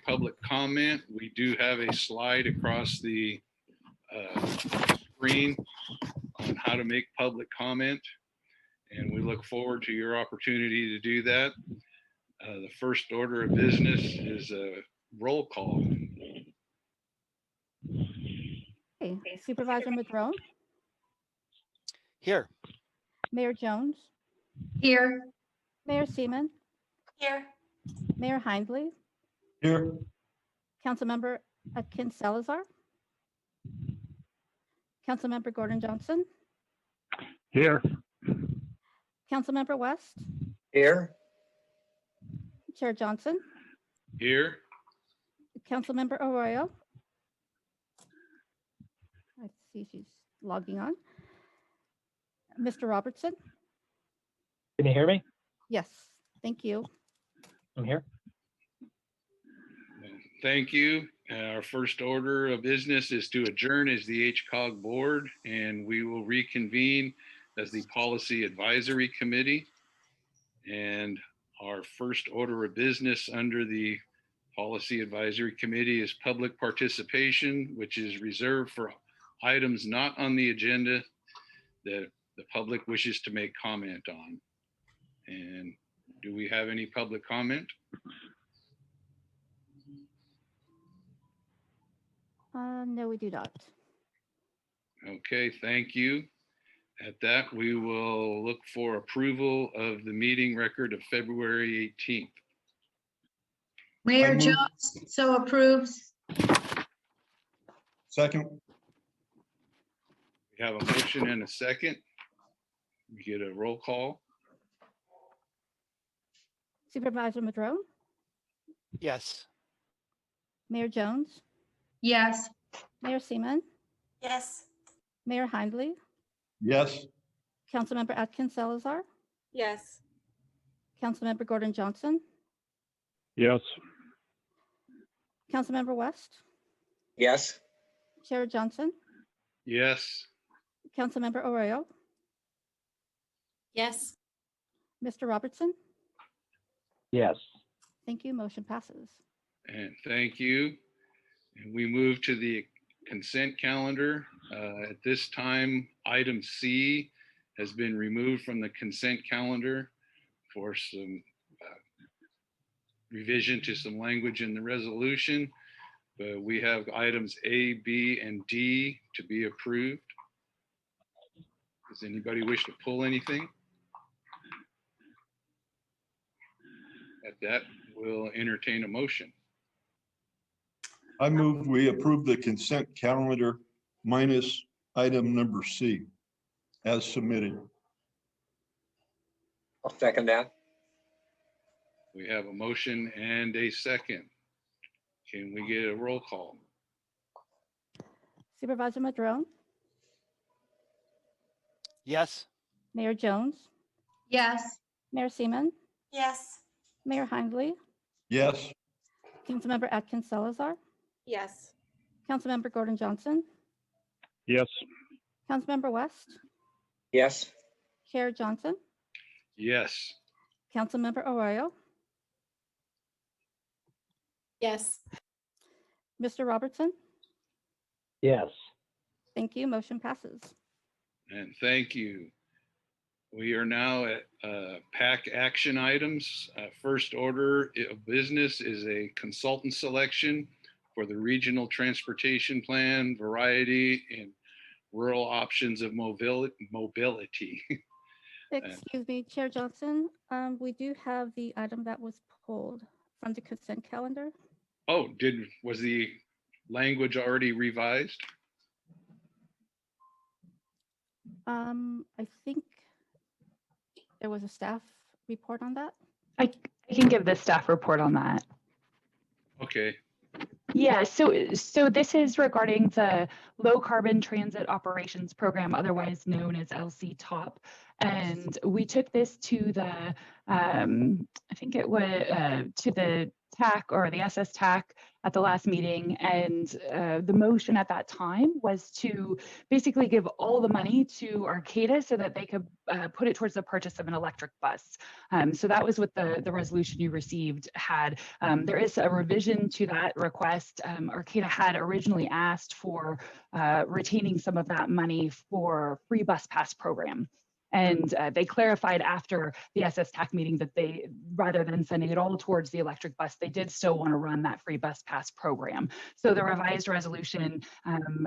public comment. We do have a slide across the screen on how to make public comment, and we look forward to your opportunity to do that. The first order of business is a roll call. Okay. Supervisor Madrone, Here. Mayor Jones, Here. Mayor Seaman, Here. Mayor Hindley, Here. Councilmember Atkins Salazar, Councilmember Gordon Johnson, Here. Councilmember West, Here. Chair Johnson, Here, Councilmember Arroyo. I see she's logging on. Mr. Robertson. Can you hear me? Yes, thank you. I'm here. thank you. Our first order of business is to adjourn as the HCOG board, and we will reconvene as the Policy Advisory Committee. And our first order of business under the Policy Advisory Committee is public participation, which is reserved for items not on the agenda that the public wishes to make comment on. And do we have any public comment? No, we do not. Okay, thank you. At that, we will look for approval of the meeting record of February 18th. Mayor move- Jones so approves. Second. We have a motion and a second. We get a roll call. Supervisor Madrone, Yes. Mayor Jones, Yes. Mayor Seaman, Yes. Mayor Hindley, Yes. Councilmember Atkins Salazar, Yes. Councilmember Gordon Johnson, Yes. Councilmember West, Yes. Chair Johnson, Yes, Councilmember Arroyo, Yes. Mr. Robertson. Yes. Thank you. Motion passes. and thank you. And we move to the consent calendar. At this time, item C has been removed from the consent calendar for some revision to some language in the resolution. But we have items A, B, and D to be approved. Does anybody wish to pull anything? At that, we'll entertain a motion. I move we approve the consent calendar minus item number C as submitted. I'll second that. We have a motion and a second. Can we get a roll call? Supervisor Madrone, Yes. Mayor Jones, Yes. Mayor Seaman, Yes. Mayor Hindley, Yes. Councilmember Atkins Salazar, Yes. Councilmember Gordon Johnson, Yes. Councilmember West, Yes. Chair Johnson, Yes, Councilmember Arroyo, Yes. Mr. Robertson. Yes. Thank you. Motion passes. and thank you. We are now at PAC action items. First order of business is a consultant selection for the Regional Transportation Plan, Variety, and Rural Options of Mobility. Excuse me, Chair Johnson, we do have the item that was pulled from the consent calendar. Oh, was the language already revised? I think there was a staff report on that. I can give the staff report on that. Okay, Yeah, so this is regarding the Low Carbon Transit Operations Program, otherwise known as LC-TOP. And we took this to the, I think it was to the TAC or the SS TAC at the last meeting, and the motion at that time was to basically give all the money to Arcata so that they could put it towards the purchase of an electric bus. So that was what the resolution you received had. There is a revision to that request. Arcata had originally asked for retaining some of that money for free bus pass program. And they clarified after the SS TAC meeting that they, rather than sending it all towards the electric bus, they did still want to run that free bus pass program. So the revised resolution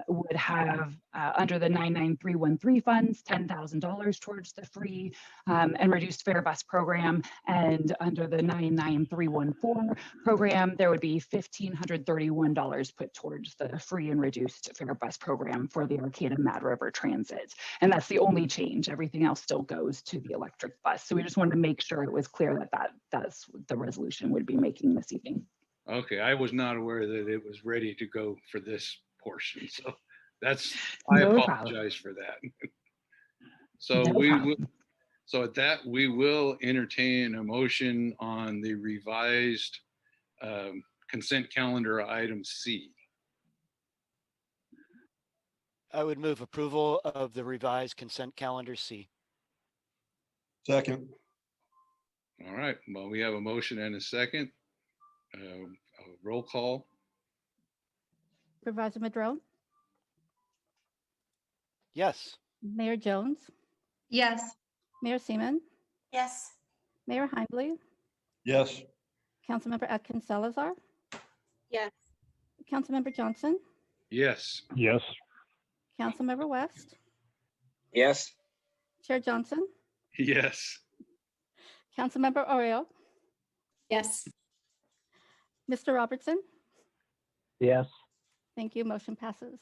would have under the 99313 funds, $10,000 towards the free and reduced fare bus program. And under the 99314 program, there would be $1,531 put towards the free and reduced fare bus program for the Arcata Mad River Transit. And that's the only change. Everything else still goes to the electric bus. So we just wanted to make sure it was clear that that's what the resolution would be making this evening. Okay, I was not aware that it was ready to go for this portion, so that's, I No problem. apologize for that. So No we will, problem. so at that, we will entertain a motion on the revised consent calendar item C. I would move approval of the revised consent calendar C. Second. All right, well, we have a motion and a second. A roll call. Supervisor Madrone, Yes. Mayor Jones, Yes. Mayor Seaman, Yes. Mayor Hindley, Yes. Councilmember Atkins Salazar, Yes. Councilmember Johnson, Yes. Yes. Councilmember West, Yes. Chair Johnson, Yes. Councilmember Oriole, Yes. Mr. Robertson. Yes. Thank you. Motion passes.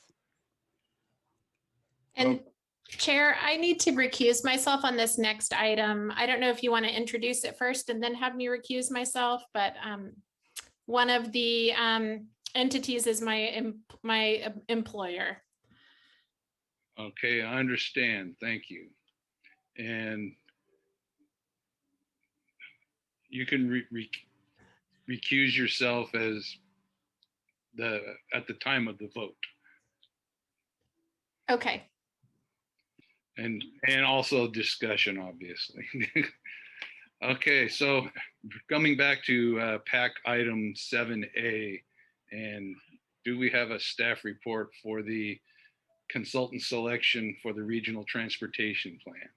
And Chair, I need to recuse myself on this next item. I don't know if you want to introduce it first and then have me recuse myself, but one of the entities is my employer. Okay, I understand. Thank you. And you can recuse yourself as at the time of the vote. Okay. And also discussion, obviously. Okay, so coming back to PAC item 7A, and do we have a staff report for the consultant selection for the regional transportation plan?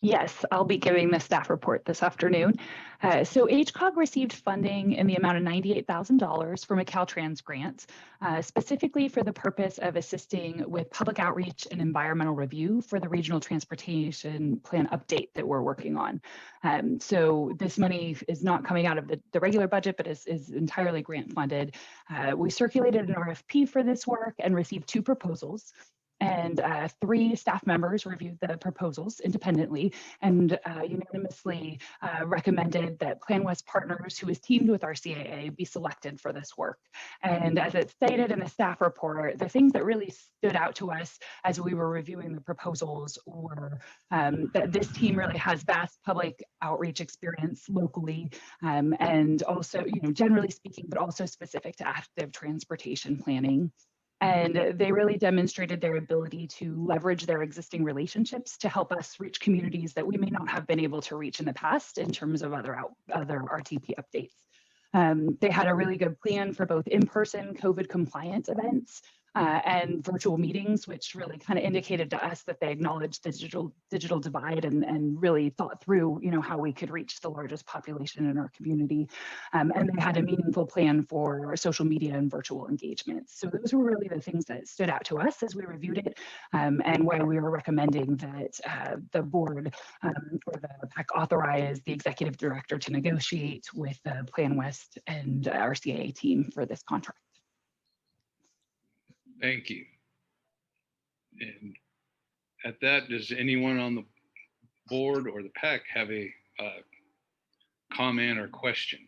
Yes, I'll be giving the staff report this afternoon. So HCOG received funding in the amount of $98,000 from a Caltrans grant, specifically for the purpose of assisting with public outreach and environmental review for the regional transportation plan update that we're working on. So this money is not coming out of the regular budget, but is entirely grant funded. We circulated an RFP for this work and received 2 proposals. And 3 staff members reviewed the proposals independently and unanimously recommended that Plan West Partners, who is teamed with our CAA, be selected for this work. And as it's stated in the staff report, the things that really stood out to us as we were reviewing the proposals were that this team really has vast public outreach experience locally, and also, generally speaking, but also specific to active transportation planning. And they really demonstrated their ability to leverage their existing relationships to help us reach communities that we may not have been able to reach in the past in terms of other RTP updates. They had a really good plan for both in-person COVID compliant events and virtual meetings, which really kind of indicated to us that they acknowledged the digital divide and really thought through, how we could reach the largest population in our community. And they had a meaningful plan for social media and virtual engagements. So those were really the things that stood out to us as we reviewed it, and why we were recommending that the board or the PAC authorize the executive director to negotiate with Plan West and our CAA team for this contract. Thank you. And at that, does anyone on the board or the PAC have a comment or question?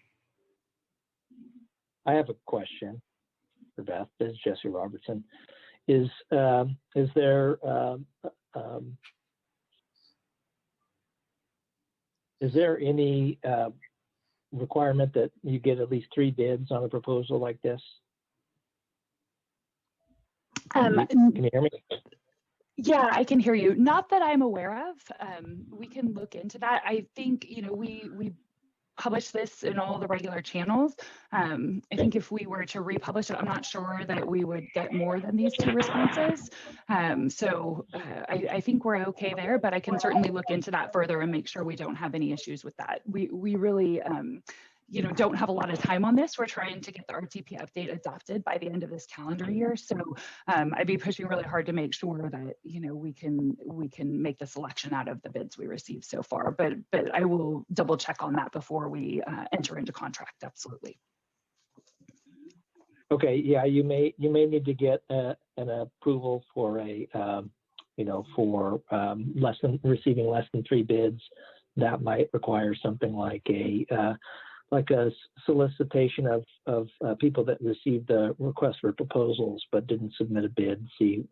I have a question for Beth. This is Jesse Robertson. Is there any requirement that you get at least 3 bids on a proposal like this? Can you hear me? Yeah, I can hear you. Not that I'm aware of. We can look into that. I think, we publish this in all the regular channels. I think if we were to republish it, I'm not sure that we would get more than these 2 responses. I think we're okay there, but I can certainly look into that further and make sure we don't have any issues with that. We really, don't have a lot of time on this. We're trying to get the RTP update adopted by the end of this calendar year. So I'd be pushing really hard to make sure that, we can make the selection out of the bids we received so far. But I will double check on that before we enter into contract. Absolutely. Okay, yeah, you may need to get an approval for receiving less than 3 bids. That might require something like a solicitation of people that received the request for proposals but didn't submit a bid. See,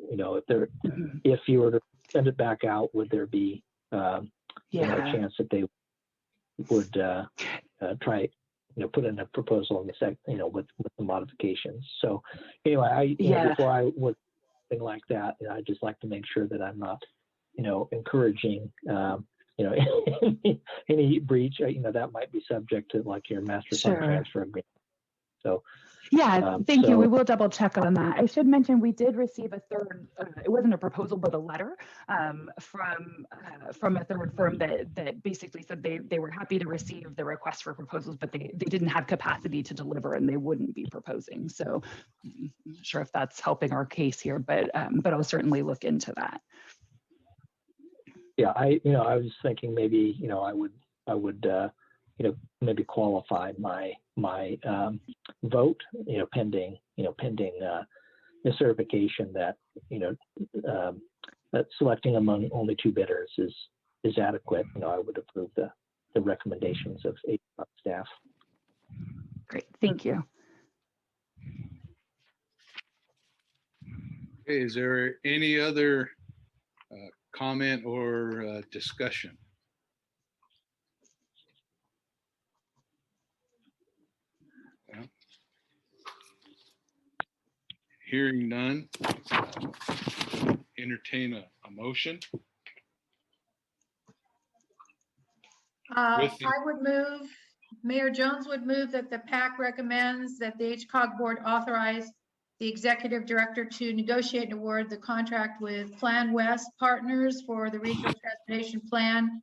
if you were to send it back out, would there be a chance that they would try, put in a proposal in the with the modifications. So anyway, before I would something like that, I'd just like to make sure that I'm not, encouraging any breach, that might be subject to like your master fund transfer agreement. So yeah, thank you. We will double check on that. I should mention we did receive a third, it wasn't a proposal, but a letter from a third firm that basically said they were happy to receive the request for proposals, but they didn't have capacity to deliver and they wouldn't be proposing. So I'm not sure if that's helping our case here, but I'll certainly look into that. Yeah, I was thinking maybe, I would maybe qualify my vote, pending the certification that, that selecting among only 2 bidders is adequate. I would approve the recommendations of staff. Great, thank you. Okay, is there any other comment or discussion? Well, hearing none, entertain a motion. I would move, Mayor Jones would move that the PAC recommends that the HCOG board authorize the executive director to negotiate and award the contract with Plan West Partners for the Regional Transportation Plan,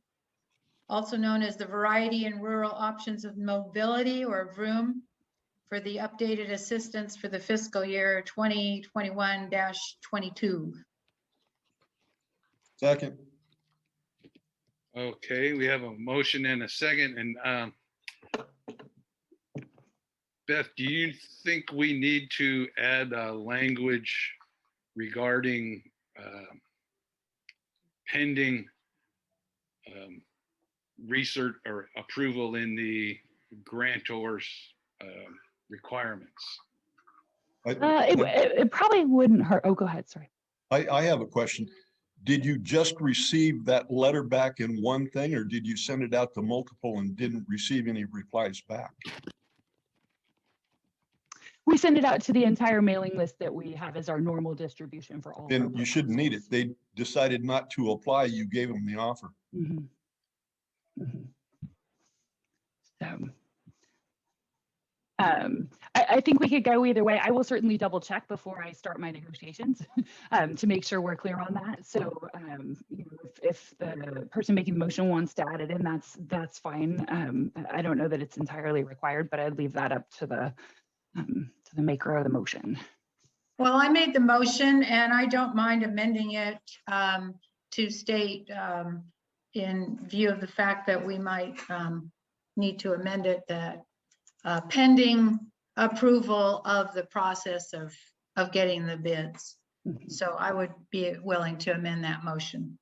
also known as the Variety and Rural Options of Mobility, or VROOM, for the updated assistance for the fiscal year 2021-22. Second. Okay, we have a motion and a second. And Beth, do you think we need to add language regarding pending research or approval in the grantor's requirements? It probably wouldn't hurt. Oh, go ahead. Sorry. I have a question. Did you just receive that letter back in one thing, or did you send it out to multiple and didn't receive any replies back? We send it out to the entire mailing list that we have as our normal distribution for all. Then you shouldn't need it. They decided not to apply. You gave them the offer. Mm-hmm. Mm-hmm. So, I think we could go either way. I will certainly double check before I start my negotiations to make sure we're clear on that. So, if the person making the motion wants to add it in, that's fine. I don't know that it's entirely required, but I'd leave that up to the maker of the motion. Well, I made the motion and I don't mind amending it to state in view of the fact that we might need to amend it that pending approval of the process of getting the bids. Mm-hmm. So I would be willing to amend that motion.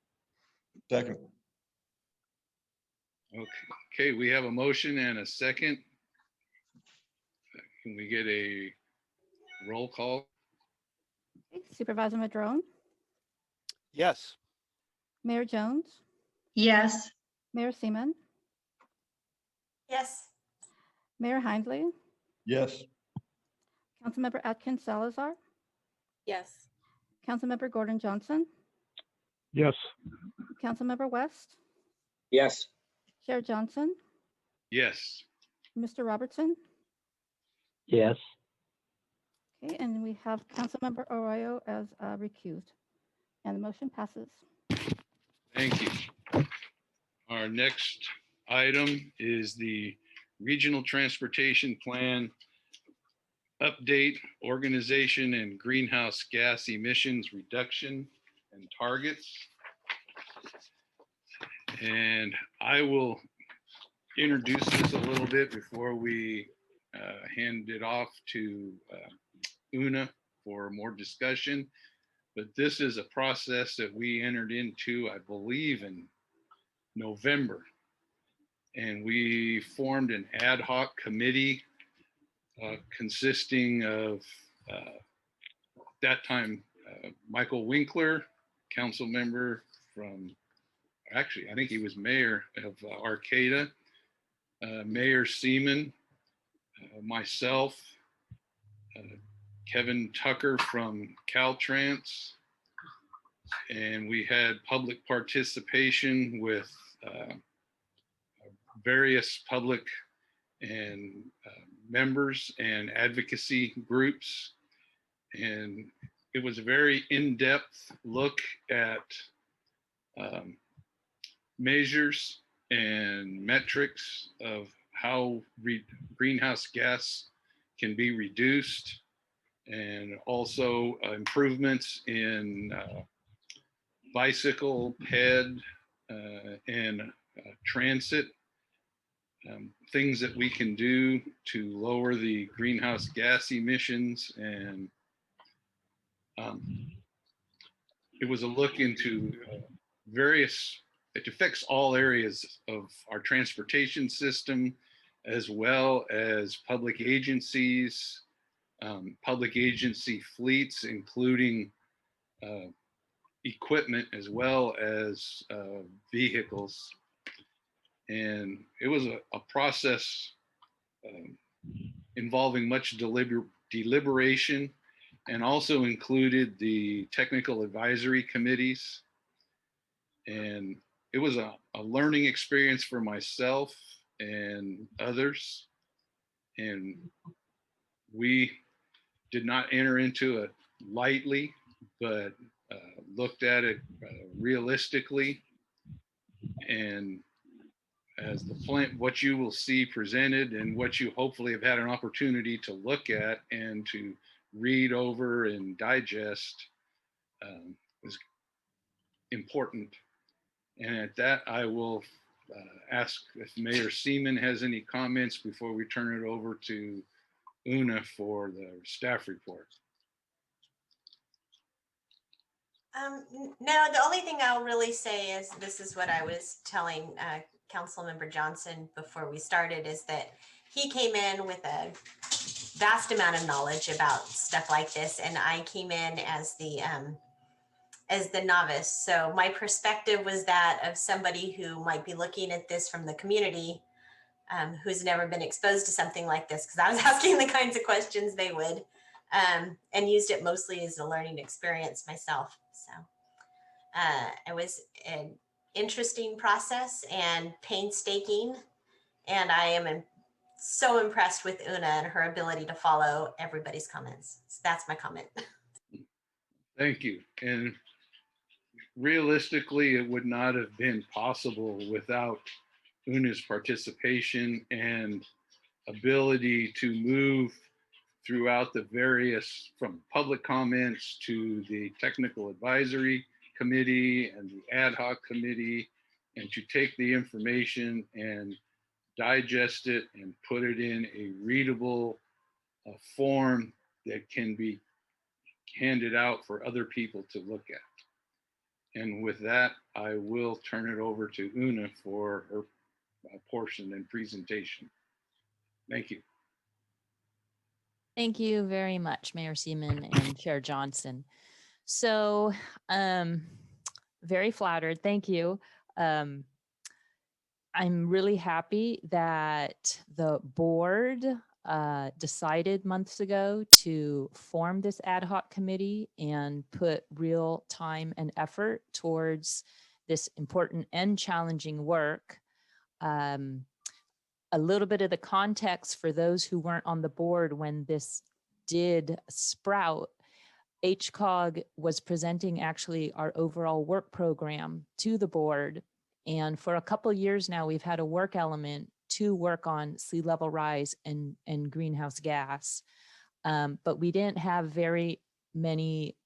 Second. Okay, we have a motion and a second. Can we get a roll call? Supervisor Madrone, Yes. Mayor Jones, Yes. Mayor Seaman, Yes. Mayor Hindley, Yes. Councilmember Atkins Salazar, Yes. Councilmember Gordon Johnson, Yes. Councilmember West, Yes. Chair Johnson, Yes. Mr. Robertson. Yes. Okay, and we have Councilmember Arroyo as recused, and the motion passes. Thank you. Our next item is the Regional Transportation Plan update, organization, and greenhouse gas emissions reduction and targets. And I will introduce this a little bit before we hand it off to Una for more discussion. But this is a process that we entered into, I believe, in November. And we formed an ad hoc committee consisting of, that time, Michael Winkler, council member from, actually, I think he was mayor of Arcata, Mayor Seaman, myself, Kevin Tucker from Caltrans, and we had public participation with various public and members and advocacy groups. And it was a very in-depth look at measures and metrics of how greenhouse gas can be reduced, and also improvements in bicycle, ped, and transit, things that we can do to lower the greenhouse gas emissions. And it was a look into it affects all areas of our transportation system, as well as public agencies, public agency fleets, including equipment as well as vehicles. And it was a process involving much deliberation, and also included the technical advisory committees. And it was a learning experience for myself and others. And we did not enter into it lightly, but looked at it realistically. And as the plan, what you will see presented and what you hopefully have had an opportunity to look at and to read over and digest was important. And at that, I will ask if Mayor Seaman has any comments before we turn it over to Una for the staff report. No, the only thing I'll really say is, this is what I was telling Councilmember Johnson before we started, is that he came in with a vast amount of knowledge about stuff like this, and I came in as the novice. So my perspective was that of somebody who might be looking at this from the community, who's never been exposed to something like this, because I was asking the kinds of questions they would, and used it mostly as a learning experience myself. So it was an interesting process and painstaking, and I am so impressed with Una and her ability to follow everybody's comments. So that's my comment. Thank you. And realistically, it would not have been possible without Una's participation and ability to move throughout the various, from public comments to the technical advisory committee and the ad hoc committee, and to take the information and digest it and put it in a readable form that can be handed out for other people to look at. And with that, I will turn it over to Una for her portion and presentation. Thank you. Thank you very much, Mayor Seaman and Chair Johnson. So, very flattered. Thank you. I'm really happy that the board decided months ago to form this ad hoc committee and put real time and effort towards this important and challenging work. A little bit of the context for those who weren't on the board when this did sprout. HCOG was presenting actually our overall work program to the board. And for a couple of years now, we've had a work element to work on sea level rise and greenhouse gas. But we didn't have very many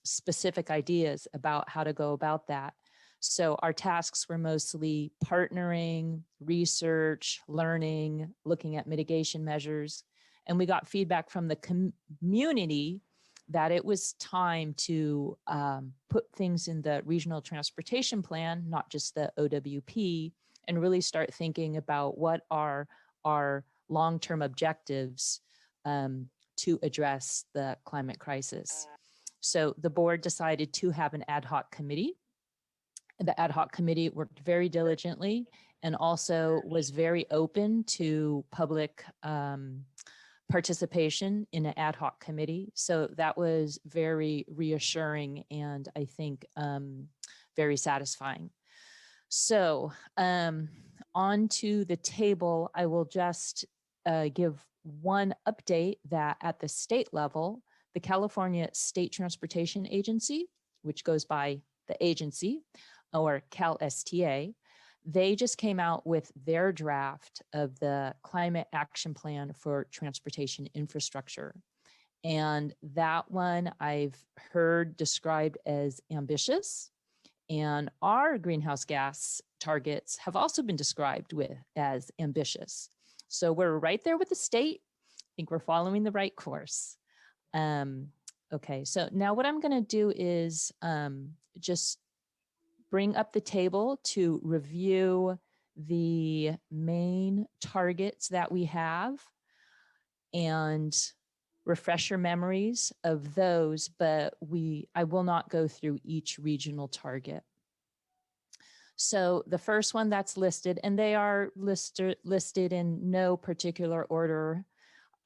specific ideas about how to go about that. So our tasks were mostly partnering, research, learning, looking at mitigation measures. And we got feedback from the community that it was time to put things in the regional transportation plan, not just the OWP, and really start thinking about what are our long-term objectives to address the climate crisis. So the board decided to have an ad hoc committee. The ad hoc committee worked very diligently and also was very open to public participation in an ad hoc committee. So that was very reassuring and I think very satisfying. So on to the table, I will just give one update that at the state level, the California State Transportation Agency, which goes by the agency, or CalSTA, they just came out with their draft of the climate action plan for transportation infrastructure. And that one I've heard described as ambitious. And our greenhouse gas targets have also been described as ambitious. So we're right there with the state. I think we're following the right course. Okay, so now what I'm going to do is just bring up the table to review the main targets that we have and refresh your memories of those, but I will not go through each regional target. So the first one that's listed, and they are listed in no particular order.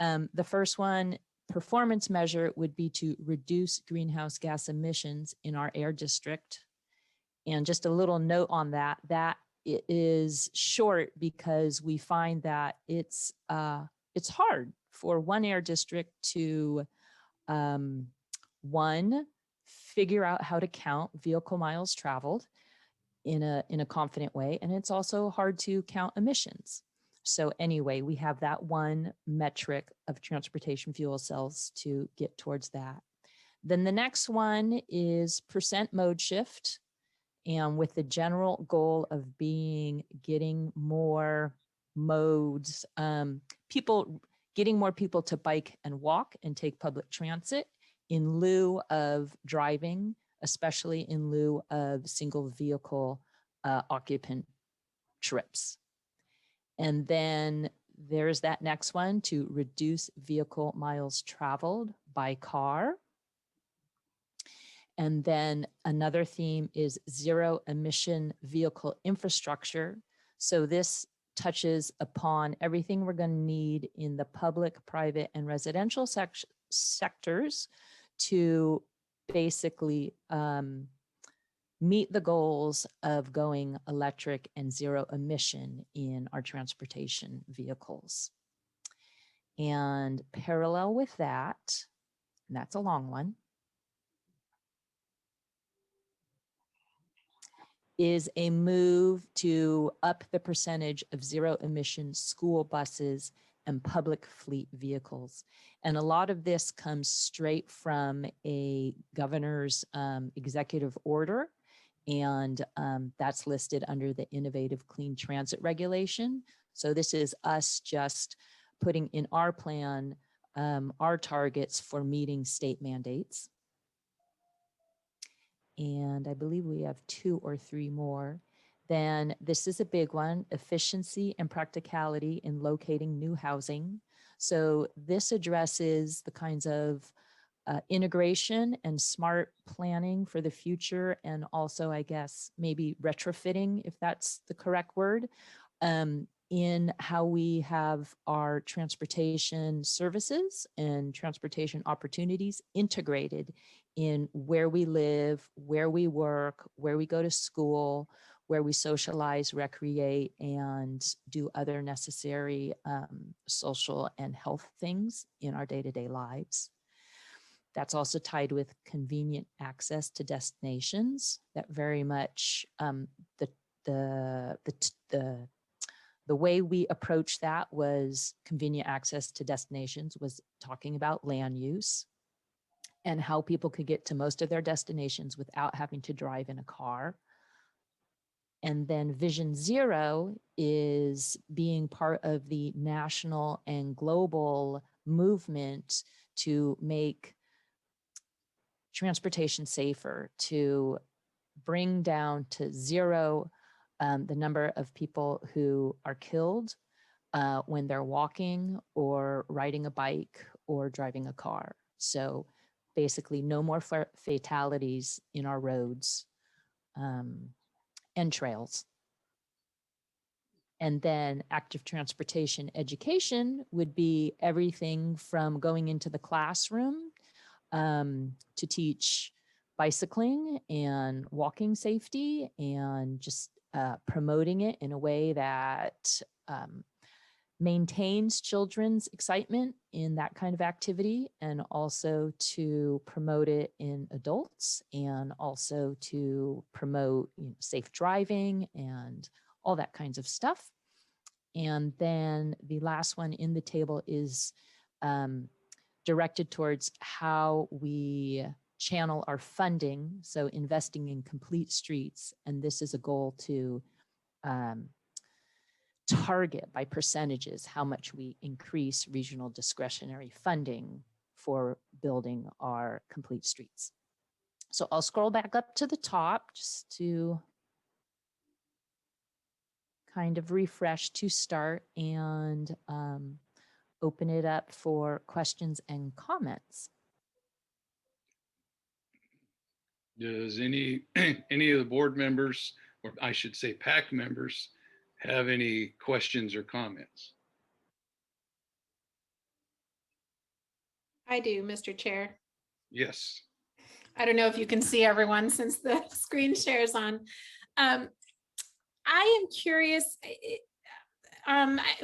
The first one, performance measure, would be to reduce greenhouse gas emissions in our air district. And just a little note on that, it is short because we find that it's hard for one air district to, one, figure out how to count vehicle miles traveled in a confident way. And it's also hard to count emissions. So anyway, we have that one metric of transportation fuel cells to get towards that. Then the next one is percent mode shift. And with the general goal of getting more modes, getting more people to bike and walk and take public transit in lieu of driving, especially in lieu of single vehicle occupant trips. And then there's that next one, to reduce vehicle miles traveled by car. And then another theme is zero emission vehicle infrastructure. So this touches upon everything we're going to need in the public, private, and residential sectors to basically meet the goals of going electric and zero emission in our transportation vehicles. And parallel with that, and that's a long one, is a move to up the percentage of zero emission school buses and public fleet vehicles. And a lot of this comes straight from a governor's executive order. And that's listed under the Innovative Clean Transit Regulation. So this is us just putting in our plan our targets for meeting state mandates. And I believe we have 2 or 3 more. Then this is a big one, efficiency and practicality in locating new housing. So this addresses the kinds of integration and smart planning for the future, and also, I guess, maybe retrofitting, if that's the correct word, in how we have our transportation services and transportation opportunities integrated in where we live, where we work, where we go to school, where we socialize, recreate, and do other necessary social and health things in our day-to-day lives. That's also tied with convenient access to destinations. That very much the way we approached that was convenient access to destinations was talking about land use and how people could get to most of their destinations without having to drive in a car. And then Vision Zero is being part of the national and global movement to make transportation safer, to bring down to zero the number of people who are killed when they're walking or riding a bike or driving a car. So basically no more fatalities in our roads and trails. And then active transportation education would be everything from going into the classroom to teach bicycling and walking safety, and just promoting it in a way that maintains children's excitement in that kind of activity, and also to promote it in adults, and also to promote safe driving and all that kinds of stuff. And then the last one in the table is directed towards how we channel our funding, so investing in complete streets. And this is a goal to target by percentages how much we increase regional discretionary funding for building our complete streets. So I'll scroll back up to the top just to kind of refresh to start, and open it up for questions and comments. Does any of the board members, or I should say PAC members, have any questions or comments? I do, Mr. Chair. Yes. I don't know if you can see everyone since the screen share is on. I am curious. It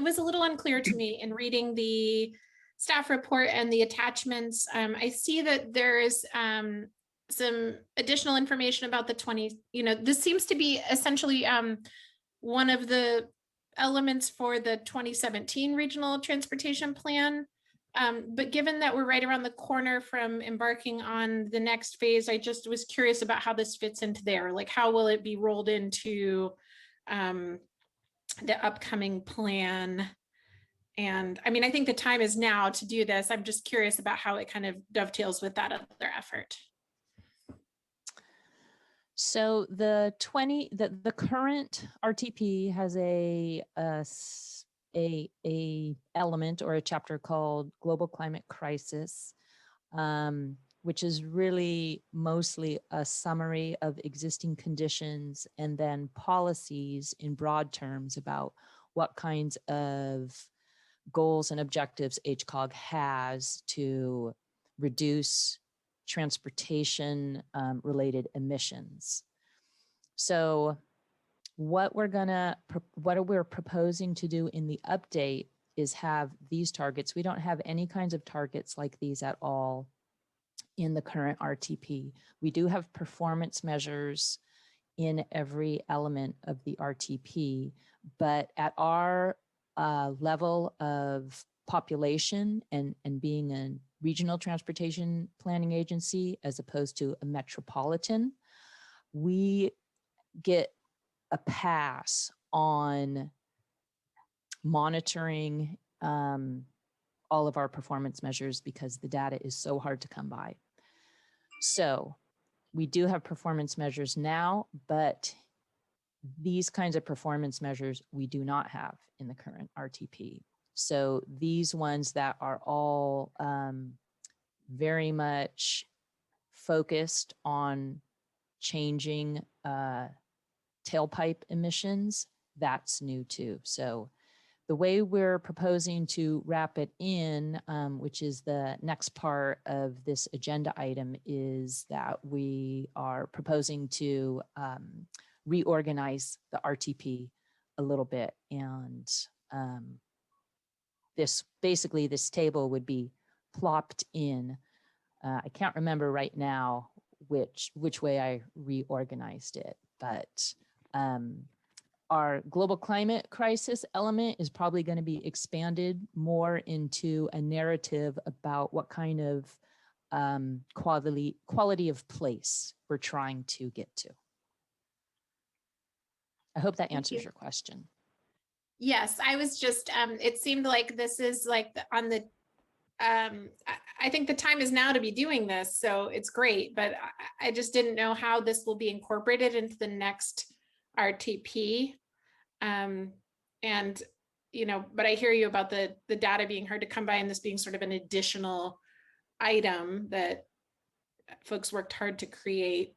was a little unclear to me in reading the staff report and the attachments. I see that there is some additional information about the 20, this seems to be essentially one of the elements for the 2017 regional transportation plan. But given that we're right around the corner from embarking on the next phase, I just was curious about how this fits into there. Like, how will it be rolled into the upcoming plan? And I mean, I think the time is now to do this. I'm just curious about how it kind of dovetails with that other effort. So the current RTP has a element or a chapter called Global Climate Crisis, which is really mostly a summary of existing conditions and then policies in broad terms about what kinds of goals and objectives HCOG has to reduce transportation related emissions. So what we're proposing to do in the update is have these targets. We don't have any kinds of targets like these at all in the current RTP. We do have performance measures in every element of the RTP, but at our level of population and being a regional transportation planning agency as opposed to a metropolitan, we get a pass on monitoring all of our performance measures because the data is so hard to come by. So we do have performance measures now, but these kinds of performance measures we do not have in the current RTP. So these ones that are all very much focused on changing tailpipe emissions. That's new too. So the way we're proposing to wrap it in, which is the next part of this agenda item, is that we are proposing to reorganize the RTP a little bit. And this table would be plopped in. I can't remember right now which way I reorganized it, but our global climate crisis element is probably going to be expanded more into a narrative about what kind of quality of place we're trying to get to. I hope that answers your question. Yes, I was just, it seemed like this is like on the, I think the time is now to be doing this, so it's great, but I just didn't know how this will be incorporated into the next RTP. And, but I hear you about the data being hard to come by and this being sort of an additional item that folks worked hard to create.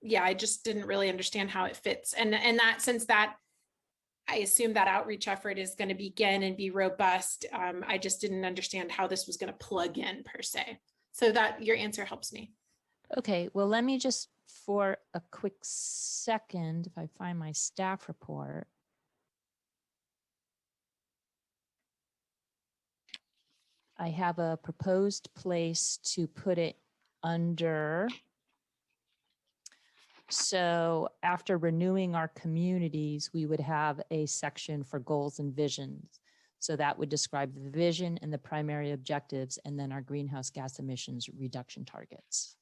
Yeah, I just didn't really understand how it fits. And that, since that, I assume that outreach effort is going to begin and be robust. I just didn't understand how this was going to plug in per se. So that your answer helps me. Okay, well, let me just, for a quick second, if I find my staff report. I have a proposed place to put it under. So after renewing our communities, we would have a section for goals and visions. So that would describe the vision and the primary objectives, and then our greenhouse gas emissions reduction targets.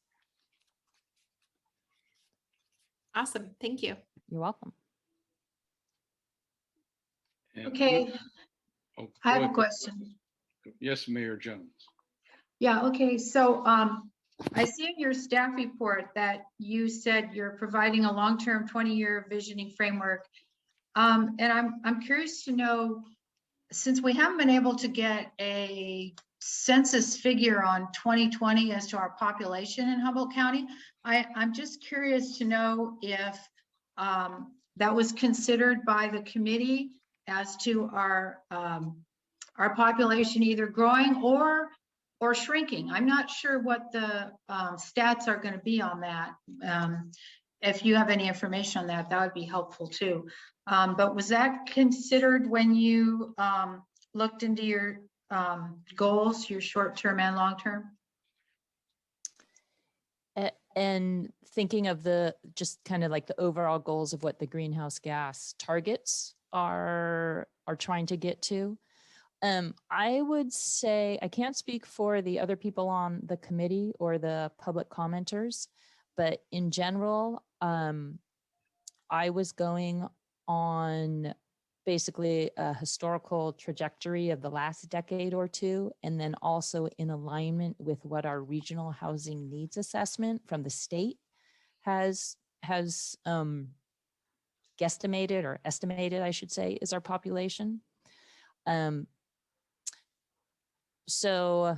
Awesome. Thank you. You're welcome. And Okay, oh, I have go a ahead. question. Yes, Mayor Jones. Yeah, okay, so I see in your staff report that you said you're providing a long-term 20-year visioning framework. And I'm curious to know, since we haven't been able to get a census figure on 2020 as to our population in Humboldt County, I'm just curious to know if that was considered by the committee as to our population either growing or shrinking. I'm not sure what the stats are going to be on that. If you have any information on that, that would be helpful too. But was that considered when you looked into your goals, your short-term and long-term? And thinking of just kind of like the overall goals of what the greenhouse gas targets are trying to get to. I would say, I can't speak for the other people on the committee or the public commenters, but in general, I was going on basically a historical trajectory of the last decade or two, and then also in alignment with what our regional housing needs assessment from the state has guesstimated or estimated, I should say, is our population. So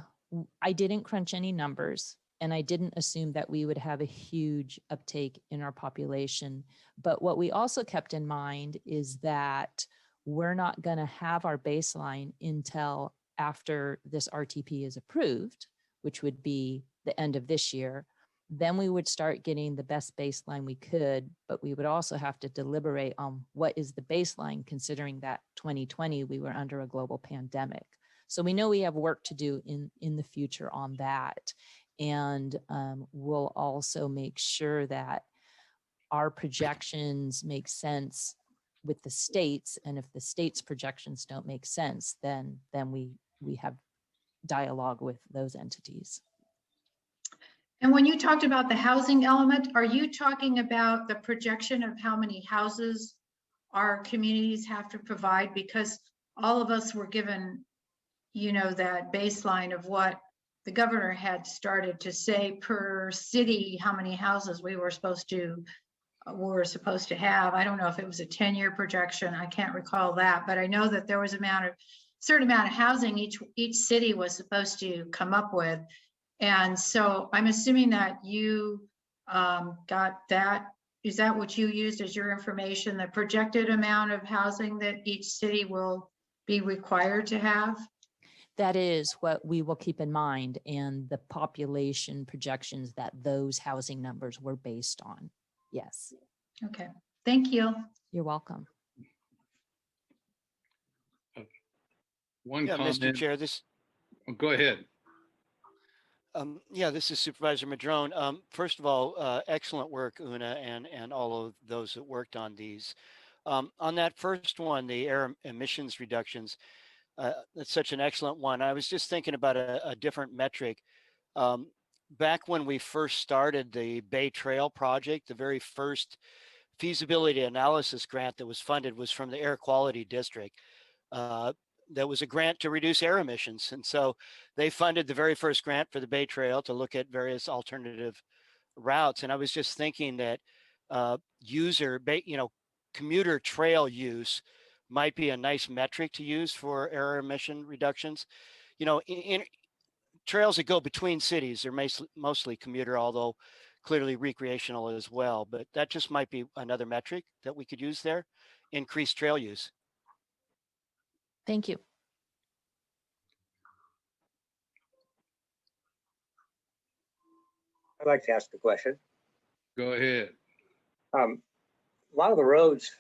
I didn't crunch any numbers, and I didn't assume that we would have a huge uptake in our population. But what we also kept in mind is that we're not going to have our baseline until after this RTP is approved, which would be the end of this year. Then we would start getting the best baseline we could, but we would also have to deliberate on what is the baseline, considering that 2020 we were under a global pandemic. So we know we have work to do in the future on that. And we'll also make sure that our projections make sense with the states. And if the states' projections don't make sense, then we have dialogue with those entities. And when you talked about the housing element, are you talking about the projection of how many houses our communities have to provide? Because all of us were given, that baseline of what the governor had started to say per city, how many houses we were supposed to have. I don't know if it was a 10-year projection. I can't recall that, but I know that there was an amount of certain amount of housing each city was supposed to come up with. And so I'm assuming that you got that. Is that what you used as your information, the projected amount of housing that each city will be required to have? That is what we will keep in mind, and the population projections that those housing numbers were based on. Yes, Okay, thank you. you're welcome. One Yeah, Mr. comment. Chair, this, Oh, go ahead. yeah, this is Supervisor Madrone. First of all, excellent work, Una, and all of those that worked on these. On that first one, the air emissions reductions, that's such an excellent one. I was just thinking about a different metric. Back when we first started the Bay Trail project, the very first feasibility analysis grant that was funded was from the Air Quality District. That was a grant to reduce air emissions. And so they funded the very first grant for the Bay Trail to look at various alternative routes. And I was just thinking that commuter trail use might be a nice metric to use for air emission reductions. In trails that go between cities are mostly commuter, although clearly recreational as well. But that just might be another metric that we could use there, increased trail use. Thank you. I'd like to ask a question. Go ahead. A lot of the roads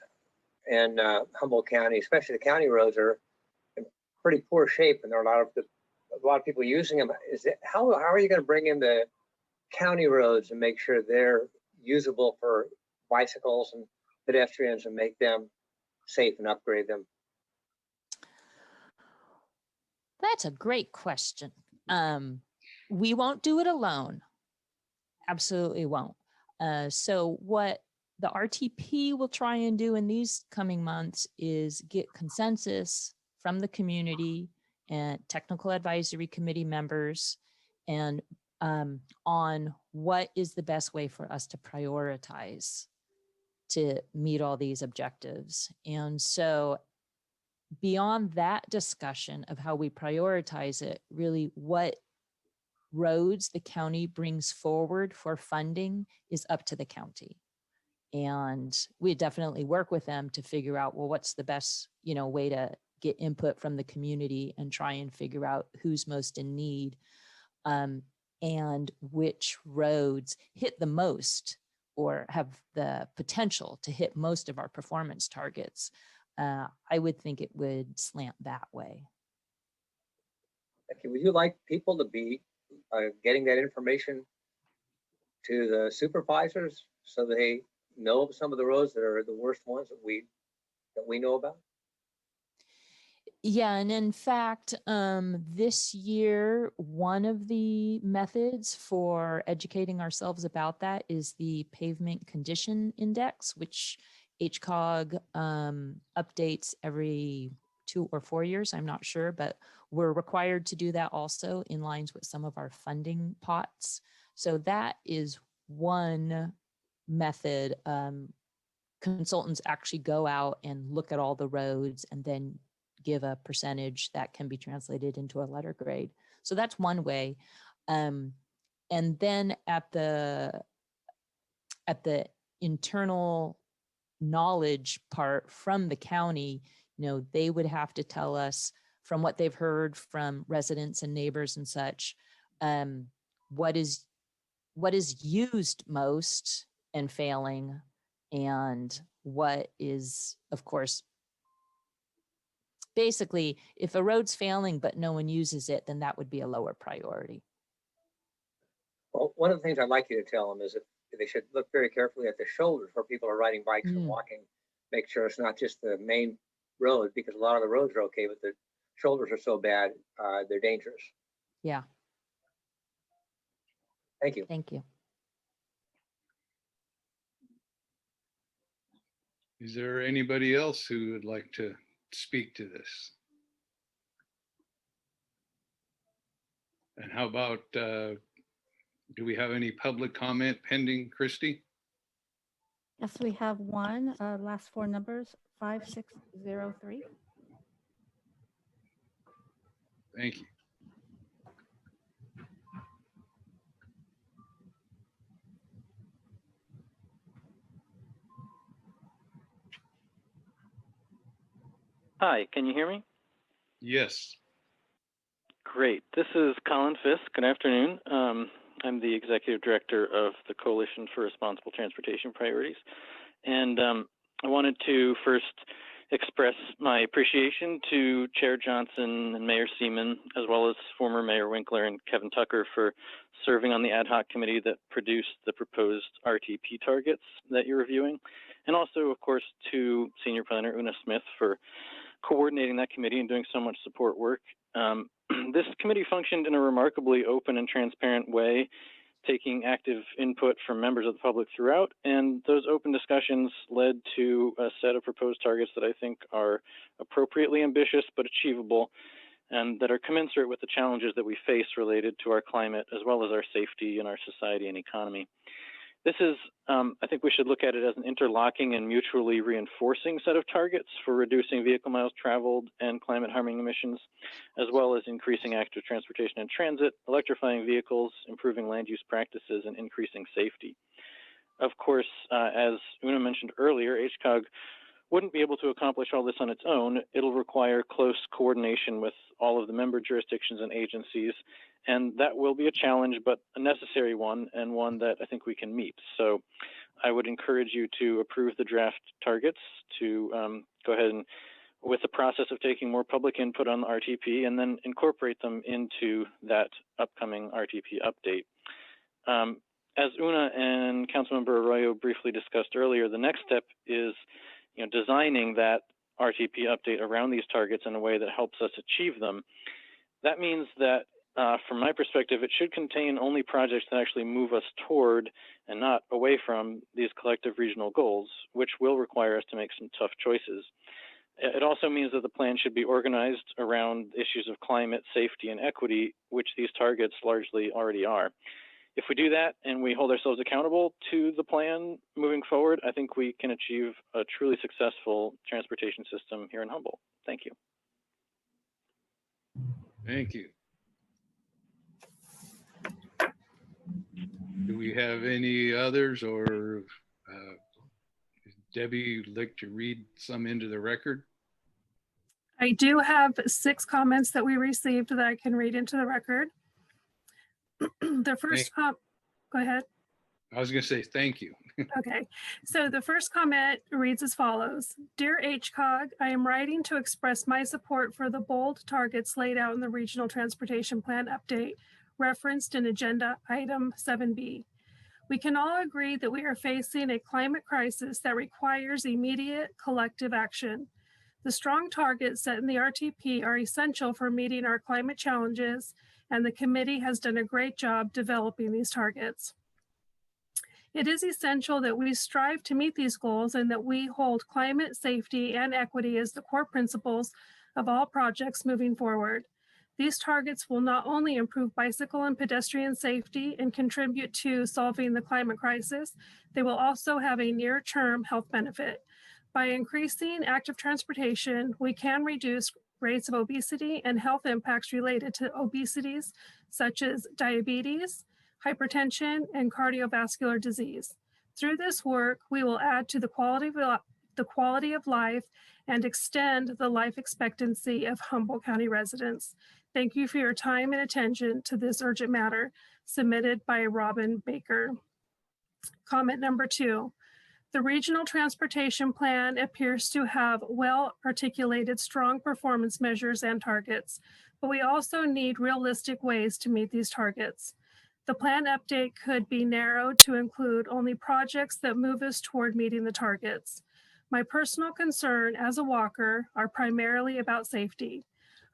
in Humboldt County, especially the county roads, are in pretty poor shape, and there are a lot of people using them. How are you going to bring in the county roads and make sure they're usable for bicycles and pedestrians and make them safe and upgrade them? That's a great question. We won't do it alone. Absolutely won't. So what the RTP will try and do in these coming months is get consensus from the community and technical advisory committee members and on what is the best way for us to prioritize to meet all these objectives. And so beyond that discussion of how we prioritize it, really what roads the county brings forward for funding is up to the county. And we definitely work with them to figure out, well, what's the best, way to get input from the community and try and figure out who's most in need, and which roads hit the most or have the potential to hit most of our performance targets. I would think it would slant that way. Okay, would you like people to be getting that information to the supervisors so they know some of the roads that are the worst ones that we know about? Yeah, and in fact, this year, one of the methods for educating ourselves about that is the Pavement Condition Index, which HCOG updates every 2 or 4 years, I'm not sure, but we're required to do that also in lines with some of our funding pots. So that is one method. Consultants actually go out and look at all the roads and then give a percentage that can be translated into a letter grade. So that's one way. And then at the internal knowledge part from the county, they would have to tell us from what they've heard from residents and neighbors and such, what is used most and failing, and what is, of course, basically, if a road's failing but no one uses it, then that would be a lower priority. Well, one of the things I'd like you to tell them is that they should look very carefully at the shoulders where people are riding bikes and walking. Make sure it's not just the main road, because a lot of the roads are okay, but the shoulders are so bad, they're dangerous. Yeah. Thank you. Thank you. Is there anybody else who would like to speak to this? And how about, do we have any public comment pending, Christy? Yes, we have one, last 4 numbers, 5603. Thank you. Hi, can you hear me? Yes. Great. This is Colin Fisk. Good afternoon. I'm the Executive Director of the Coalition for Responsible Transportation Priorities. And I wanted to first express my appreciation to Chair Johnson and Mayor Seaman, as well as former Mayor Winkler and Kevin Tucker for serving on the ad hoc committee that produced the proposed RTP targets that you're reviewing. And also, of course, to Senior Planner Una Smith for coordinating that committee and doing so much support work. This committee functioned in a remarkably open and transparent way, taking active input from members of the public throughout, and those open discussions led to a set of proposed targets that I think are appropriately ambitious but achievable, and that are commensurate with the challenges that we face related to our climate, as well as our safety and our society and economy. This is, I think we should look at it as an interlocking and mutually reinforcing set of targets for reducing vehicle miles traveled and climate harming emissions, as well as increasing active transportation and transit, electrifying vehicles, improving land use practices, and increasing safety. Of course, as Una mentioned earlier, HCOG wouldn't be able to accomplish all this on its own. It'll require close coordination with all of the member jurisdictions and agencies, and that will be a challenge, but a necessary one, and one that I think we can meet. So I would encourage you to approve the draft targets, to go ahead and, with the process of taking more public input on the RTP, and then incorporate them into that upcoming RTP update. As Una and Councilmember Arroyo briefly discussed earlier, the next step is designing that RTP update around these targets in a way that helps us achieve them. That means that from my perspective, it should contain only projects that actually move us toward and not away from these collective regional goals, which will require us to make some tough choices. It also means that the plan should be organized around issues of climate, safety, and equity, which these targets largely already are. If we do that and we hold ourselves accountable to the plan moving forward, I think we can achieve a truly successful transportation system here in Humboldt. Thank you. Thank you. Do we have any others, or Debbie would like to read some into the record? I do have 6 comments that we received that I can read into the record. The first go ahead. I was going to say thank you. Okay, so the first comment reads as follows. Dear HCOG, I am writing to express my support for the bold targets laid out in the Regional Transportation Plan update referenced in Agenda Item 7B. We can all agree that we are facing a climate crisis that requires immediate collective action. The strong targets set in the RTP are essential for meeting our climate challenges, and the committee has done a great job developing these targets. It is essential that we strive to meet these goals and that we hold climate, safety, and equity as the core principles of all projects moving forward. These targets will not only improve bicycle and pedestrian safety and contribute to solving the climate crisis, they will also have a near-term health benefit. By increasing active transportation, we can reduce rates of obesity and health impacts related to obesities, such as diabetes, hypertension, and cardiovascular disease. Through this work, we will add to the quality of life and extend the life expectancy of Humboldt County residents. Thank you for your time and attention to this urgent matter, submitted by Robin Baker. Comment number 2. The Regional Transportation Plan appears to have well-articulated strong performance measures and targets, but we also need realistic ways to meet these targets. The plan update could be narrowed to include only projects that move us toward meeting the targets. My personal concern as a walker are primarily about safety.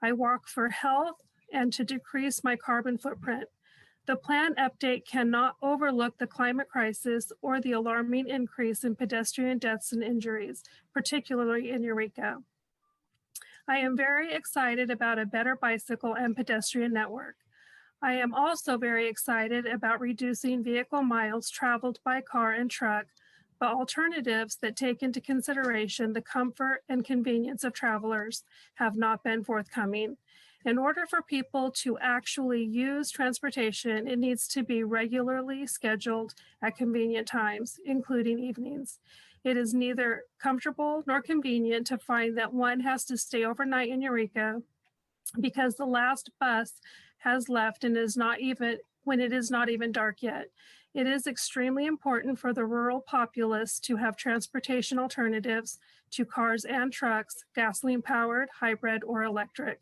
I walk for health and to decrease my carbon footprint. The plan update cannot overlook the climate crisis or the alarming increase in pedestrian deaths and injuries, particularly in Eureka. I am very excited about a better bicycle and pedestrian network. I am also very excited about reducing vehicle miles traveled by car and truck, but alternatives that take into consideration the comfort and convenience of travelers have not been forthcoming. In order for people to actually use transportation, it needs to be regularly scheduled at convenient times, including evenings. It is neither comfortable nor convenient to find that one has to stay overnight in Eureka because the last bus has left and is not even when it is not even dark yet. It is extremely important for the rural populace to have transportation alternatives to cars and trucks, gasoline powered, hybrid, or electric.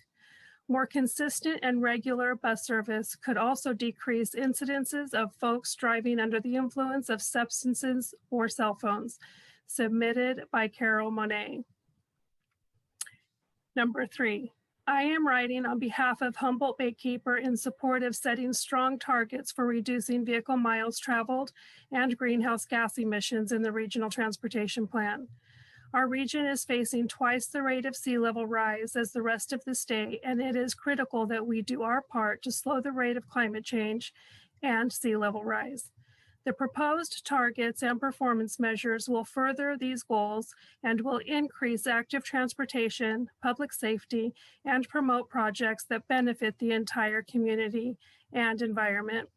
More consistent and regular bus service could also decrease incidences of folks driving under the influence of substances or cell phones. Submitted by Carol Monet. Number 3, I am writing on behalf of Humboldt Baykeeper in support of setting strong targets for reducing vehicle miles traveled and greenhouse gas emissions in the regional transportation plan. Our region is facing twice the rate of sea level rise as the rest of the state, and it is critical that we do our part to slow the rate of climate change and sea level rise. The proposed targets and performance measures will further these goals and will increase active transportation, public safety, and promote projects that benefit the entire community and environment.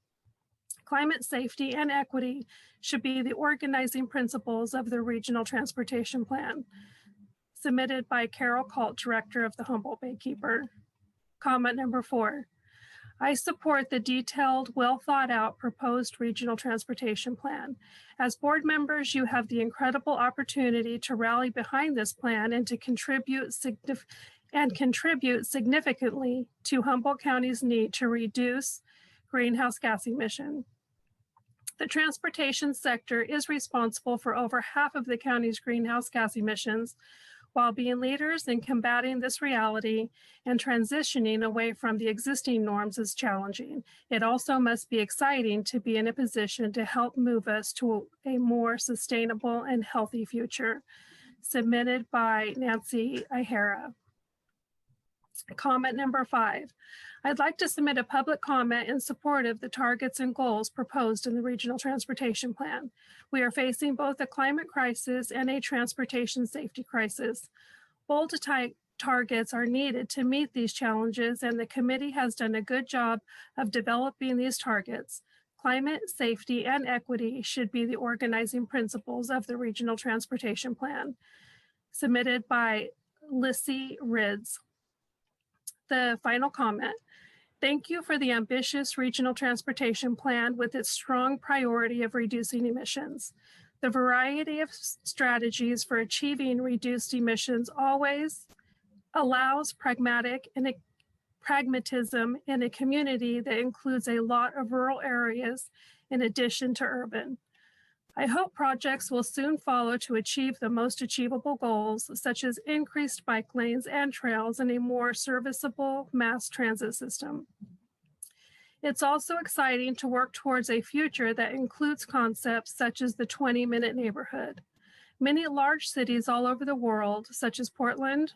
Climate safety and equity should be the organizing principles of the Regional Transportation Plan. Submitted by Carol Colt, Director of the Humboldt Baykeeper. Comment number 4. I support the detailed, well thought out proposed regional transportation plan. As board members, you have the incredible opportunity to rally behind this plan and to contribute significantly to Humboldt County's need to reduce greenhouse gas emission. The transportation sector is responsible for over half of the county's greenhouse gas emissions. While being leaders in combating this reality and transitioning away from the existing norms is challenging, it also must be exciting to be in a position to help move us to a more sustainable and healthy future. Submitted by Nancy Ihara. Comment number 5. I'd like to submit a public comment in support of the targets and goals proposed in the Regional Transportation Plan. We are facing both a climate crisis and a transportation safety crisis. Bold targets are needed to meet these challenges, and the committee has done a good job of developing these targets. Climate, safety, and equity should be the organizing principles of the Regional Transportation Plan. Submitted by Lissy Rids. The final comment. Thank you for the ambitious regional transportation plan with its strong priority of reducing emissions. The variety of strategies for achieving reduced emissions always allows pragmatism in a community that includes a lot of rural areas in addition to urban. I hope projects will soon follow to achieve the most achievable goals, such as increased bike lanes and trails and a more serviceable mass transit system. It's also exciting to work towards a future that includes concepts such as the 20-minute neighborhood. Many large cities all over the world, such as Portland,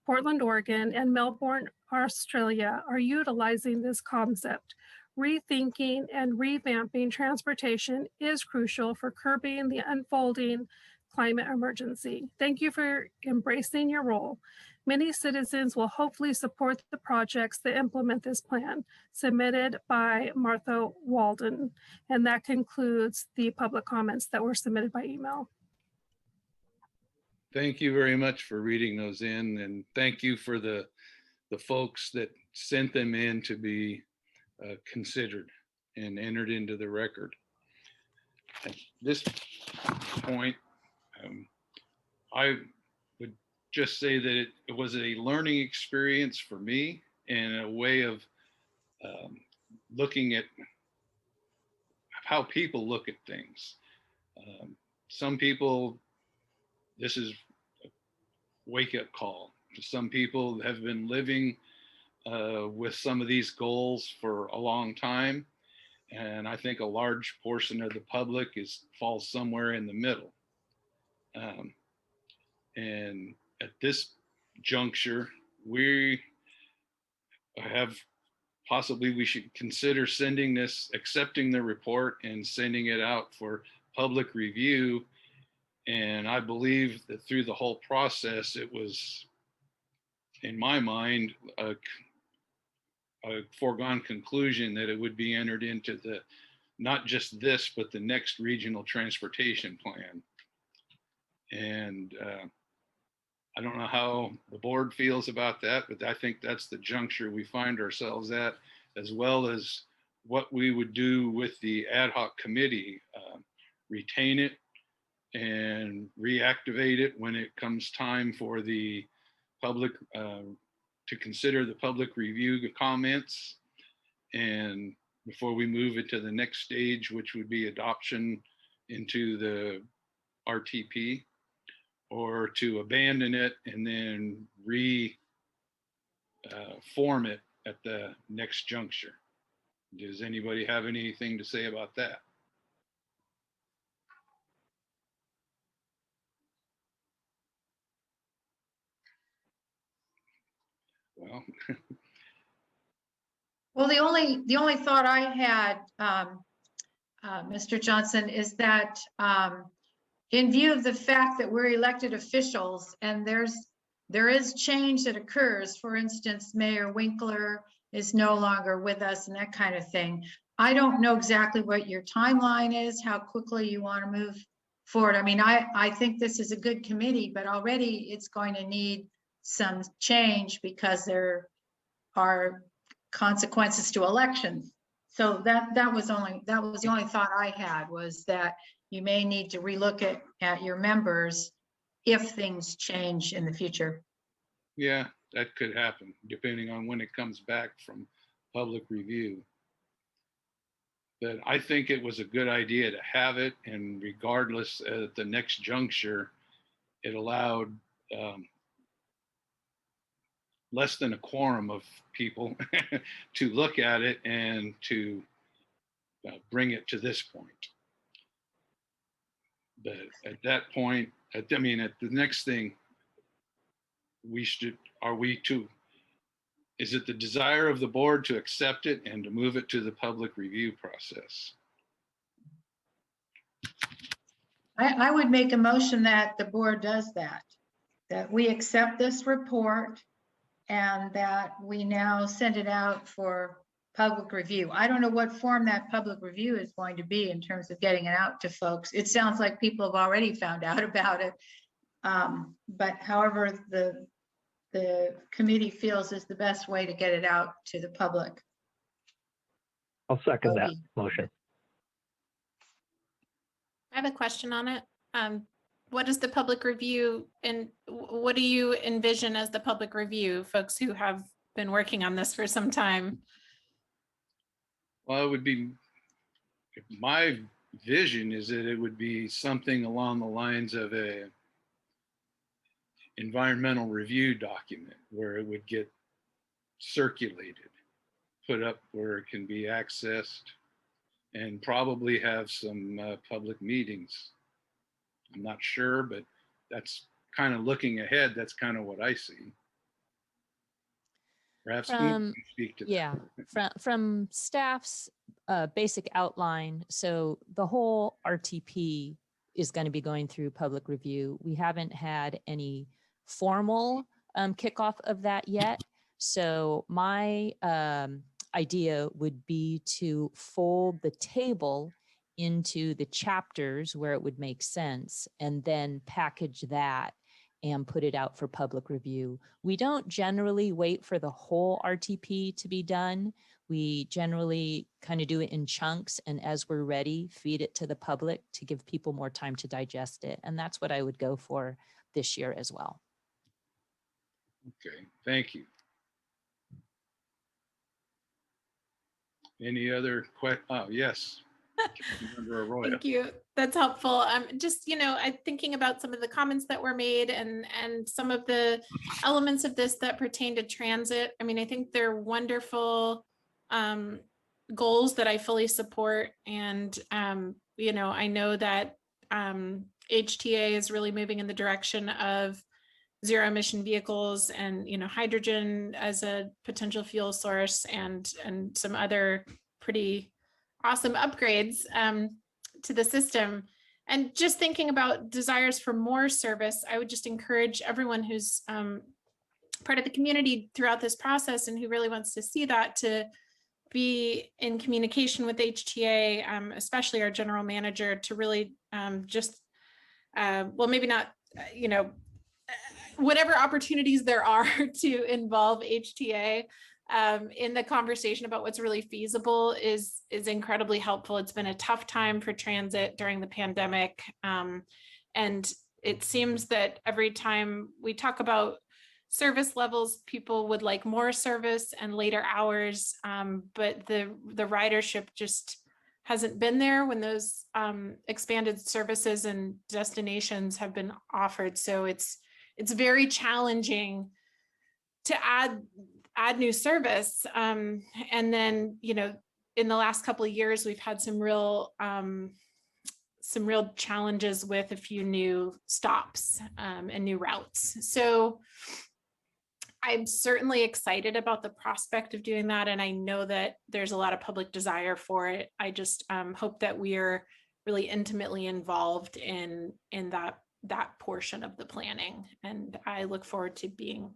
Oregon, and Melbourne, Australia, are utilizing this concept. Rethinking and revamping transportation is crucial for curbing the unfolding climate emergency. Thank you for embracing your role. Many citizens will hopefully support the projects that implement this plan. Submitted by Martha Walden. And that concludes the public comments that were submitted by email. Thank you very much for reading those in, and thank you for the folks that sent them in to be considered and entered into the record. At this point, I would just say that it was a learning experience for me and a way of looking at how people look at things. Some people, this is a wake-up call. Some people have been living with some of these goals for a long time, and I think a large portion of the public falls somewhere in the middle. And at this juncture, we should consider accepting the report and sending it out for public review. And I believe that through the whole process, it was, in my mind, a foregone conclusion that it would be entered into the, not just this, but the next regional transportation plan. And I don't know how the board feels about that, but I think that's the juncture we find ourselves at, as well as what we would do with the ad hoc committee, retain it and reactivate it when it comes time for the public to consider the public review comments, and before we move it to the next stage, which would be adoption into the RTP, or to abandon it and then form it at the next juncture. Does anybody have anything to say about that? Well, Well, the only thought I had, Mr. Johnson, is that in view of the fact that we're elected officials and there is change that occurs, for instance, Mayor Winkler is no longer with us and that kind of thing. I don't know exactly what your timeline is, how quickly you want to move forward. I mean, I think this is a good committee, but already it's going to need some change because there are consequences to elections. So that was the only thought I had, was that you may need to relook at your members if things change in the future. yeah, that could happen depending on when it comes back from public review. But I think it was a good idea to have it, and regardless, at the next juncture, it allowed less than a quorum of people to look at it and to bring it to this point. But at that point, at the next thing, is it the desire of the board to accept it and to move it to the public review process? I would make a motion that the board does that we accept this report and that we now send it out for public review. I don't know what form that public review is going to be in terms of getting it out to folks. It sounds like people have already found out about it. But however the committee feels is the best way to get it out to the public. I'll second that motion. I have a question on it. What is the public review, and what do you envision as the public review, folks who have been working on this for some time? Well, it would be, my vision is that it would be something along the lines of a environmental review document where it would get circulated, put up where it can be accessed, and probably have some public meetings. I'm not sure, but that's kind of looking ahead. That's kind of what I see. Perhaps you can speak to that. From staff's basic outline, so the whole RTP is going to be going through public review. We haven't had any formal kickoff of that yet. So my idea would be to fold the table into the chapters where it would make sense, and then package that and put it out for public review. We don't generally wait for the whole RTP to be done. We generally kind of do it in chunks, and as we're ready, feed it to the public to give people more time to digest it. And that's what I would go for this year as well. Okay, thank you. Any other questions? Oh, yes. Thank you. That's helpful. Just, I'm thinking about some of the comments that were made and some of the elements of this that pertain to transit. I mean, I think they're wonderful goals that I fully support. And, I know that HTA is really moving in the direction of zero emission vehicles and, hydrogen as a potential fuel source, and some other pretty awesome upgrades to the system. And just thinking about desires for more service, I would just encourage everyone who's part of the community throughout this process and who really wants to see that, to be in communication with HTA, especially our general manager, to really well, maybe not, whatever opportunities there are to involve HTA in the conversation about what's really feasible is incredibly helpful. It's been a tough time for transit during the pandemic. And it seems that every time we talk about service levels, people would like more service and later hours, but the ridership just hasn't been there when those expanded services and destinations have been offered. So it's very challenging to add new service. And then, in the last couple of years, we've had some real challenges with a few new stops and new routes. So I'm certainly excited about the prospect of doing that. And I know that there's a lot of public desire for it. I just hope that we are really intimately involved in that portion of the planning. And I look forward to being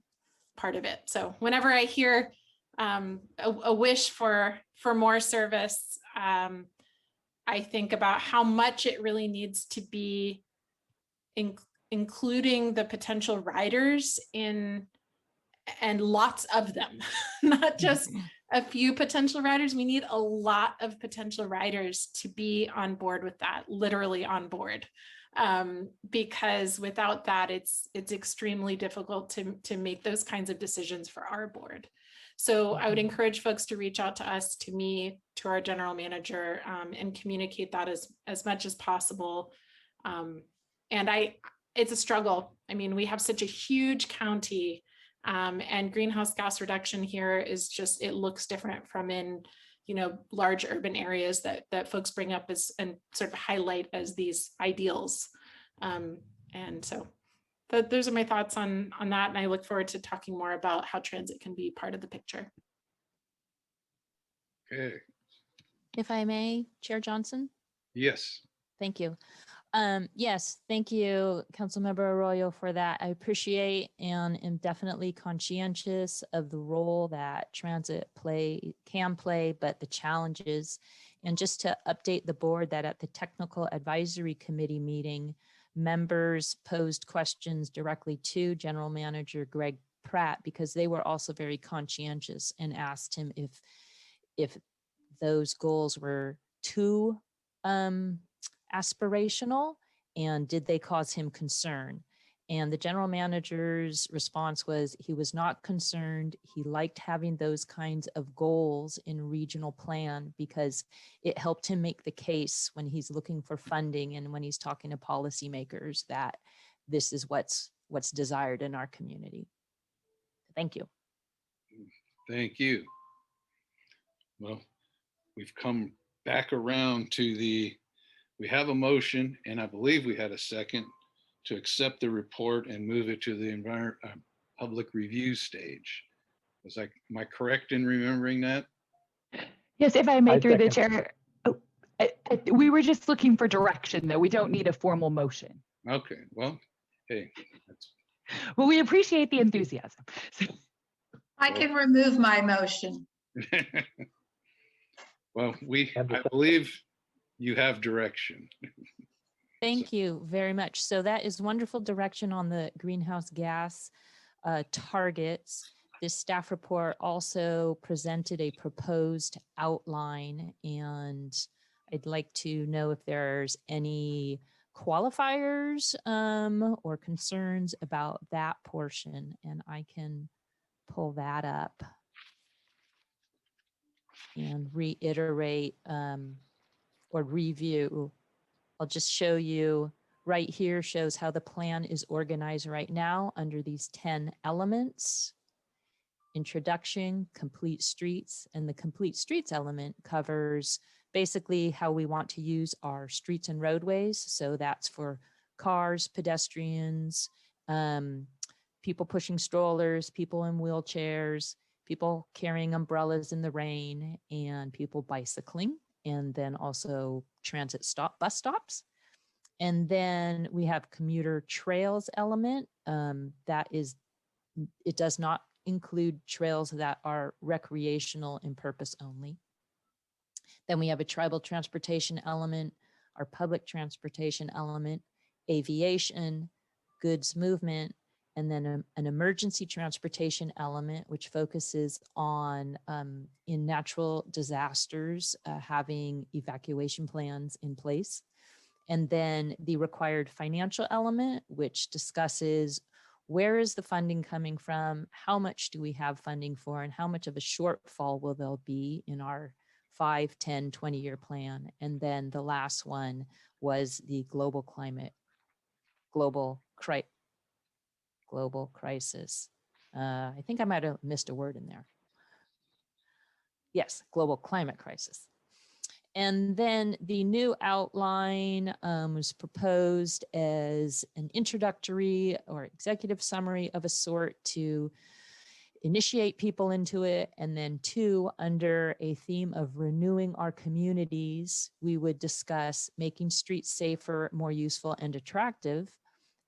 part of it. So whenever I hear a wish for more service, I think about how much it really needs to be including the potential riders in, and lots of them, not just a few potential riders. We need a lot of potential riders to be on board with that, literally on board. Because without that, it's extremely difficult to make those kinds of decisions for our board. So I would encourage folks to reach out to us, to me, to our general manager, and communicate that as much as possible. And it's a struggle. I mean, we have such a huge county, and greenhouse gas reduction here is just, it looks different from in, large urban areas that folks bring up as and sort of highlight as these ideals. And so those are my thoughts on that. And I look forward to talking more about how transit can be part of the picture. Okay. If I may, Chair Johnson? Yes. Thank you. Yes, thank you, Councilmember Arroyo, for that. I appreciate and am definitely conscientious of the role that transit can play, but the challenges. And just to update the board that at the Technical Advisory Committee meeting, members posed questions directly to General Manager Greg Pratt, because they were also very conscientious and asked him if those goals were too aspirational, and did they cause him concern? And the general manager's response was he was not concerned. He liked having those kinds of goals in regional plan because it helped him make the case when he's looking for funding and when he's talking to policymakers that this is what's desired in our community. Thank you. Thank you. Well, we've come back around to we have a motion, and I believe we had a second to accept the report and move it to the public review stage. Am I correct in remembering that? Yes, if I may, through the chair. Oh, we were just looking for direction, though. We don't need a formal motion. Okay, well, hey. Well, we appreciate the enthusiasm. I can remove my motion. Well, I believe you have direction. Thank you very much. So that is wonderful direction on the greenhouse gas targets. This staff report also presented a proposed outline, and I'd like to know if there's any qualifiers or concerns about that portion, and I can pull that up and reiterate or review. I'll just show you right here, shows how the plan is organized right now under these 10 elements. Introduction, complete streets, and the complete streets element covers basically how we want to use our streets and roadways. So that's for cars, pedestrians, people pushing strollers, people in wheelchairs, people carrying umbrellas in the rain, and people bicycling, and then also transit bus stops. And then we have commuter trails element that is it does not include trails that are recreational in purpose only. Then we have a tribal transportation element, our public transportation element, aviation, goods movement, and then an emergency transportation element, which focuses on in natural disasters, having evacuation plans in place. And then the required financial element, which discusses where is the funding coming from, how much do we have funding for, and how much of a shortfall will there be in our 5, 10, 20-year plan. And then the last one was the global crisis. I think I might have missed a word in there. Yes, global climate crisis. And then the new outline was proposed as an introductory or executive summary of a sort to initiate people into it. And then 2, under a theme of renewing our communities, we would discuss making streets safer, more useful, and attractive,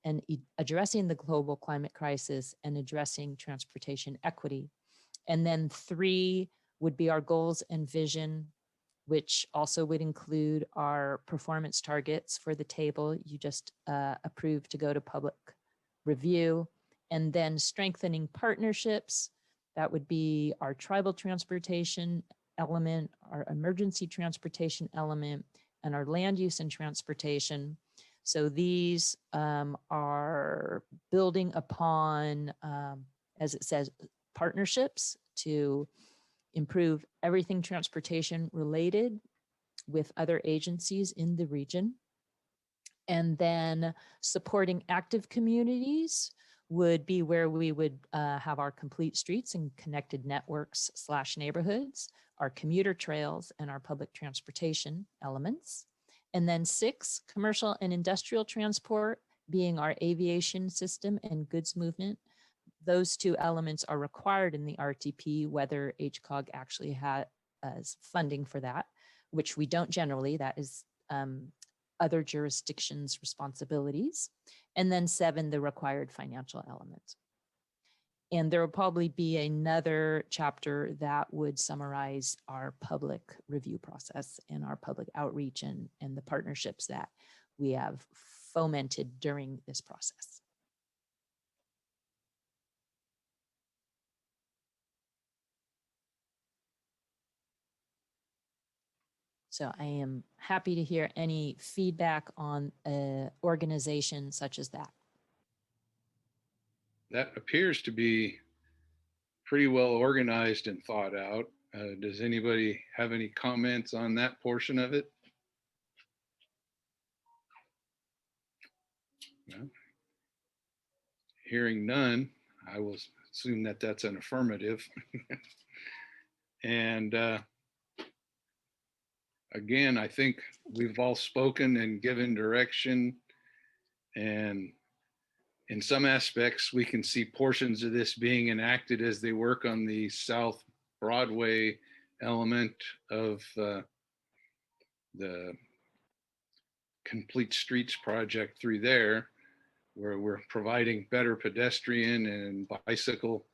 and addressing the global climate crisis and addressing transportation equity. And then 3 would be our goals and vision, which also would include our performance targets for the table you just approved to go to public review. And then strengthening partnerships, that would be our tribal transportation element, our emergency transportation element, and our land use and transportation. So these are building upon, as it says, partnerships to improve everything transportation related with other agencies in the region. And then supporting active communities would be where we would have our complete streets and connected networks / neighborhoods, our commuter trails, and our public transportation elements. And then 6, commercial and industrial transport, being our aviation system and goods movement. Those 2 elements are required in the RTP, whether HCOG actually has funding for that, which we don't generally. That is other jurisdictions' responsibilities. And then 7, the required financial element. And there will probably be another chapter that would summarize our public review process and our public outreach and the partnerships that we have fomented during this process. So I am happy to hear any feedback on an organization such as that. That appears to be pretty well organized and thought out. Does anybody have any comments on that portion of it? No. Hearing none, I will assume that that's an affirmative. And again, I think we've all spoken and given direction, and in some aspects, we can see portions of this being enacted as they work on the South Broadway element of the Complete Streets project through there, where we're providing better pedestrian and bicycle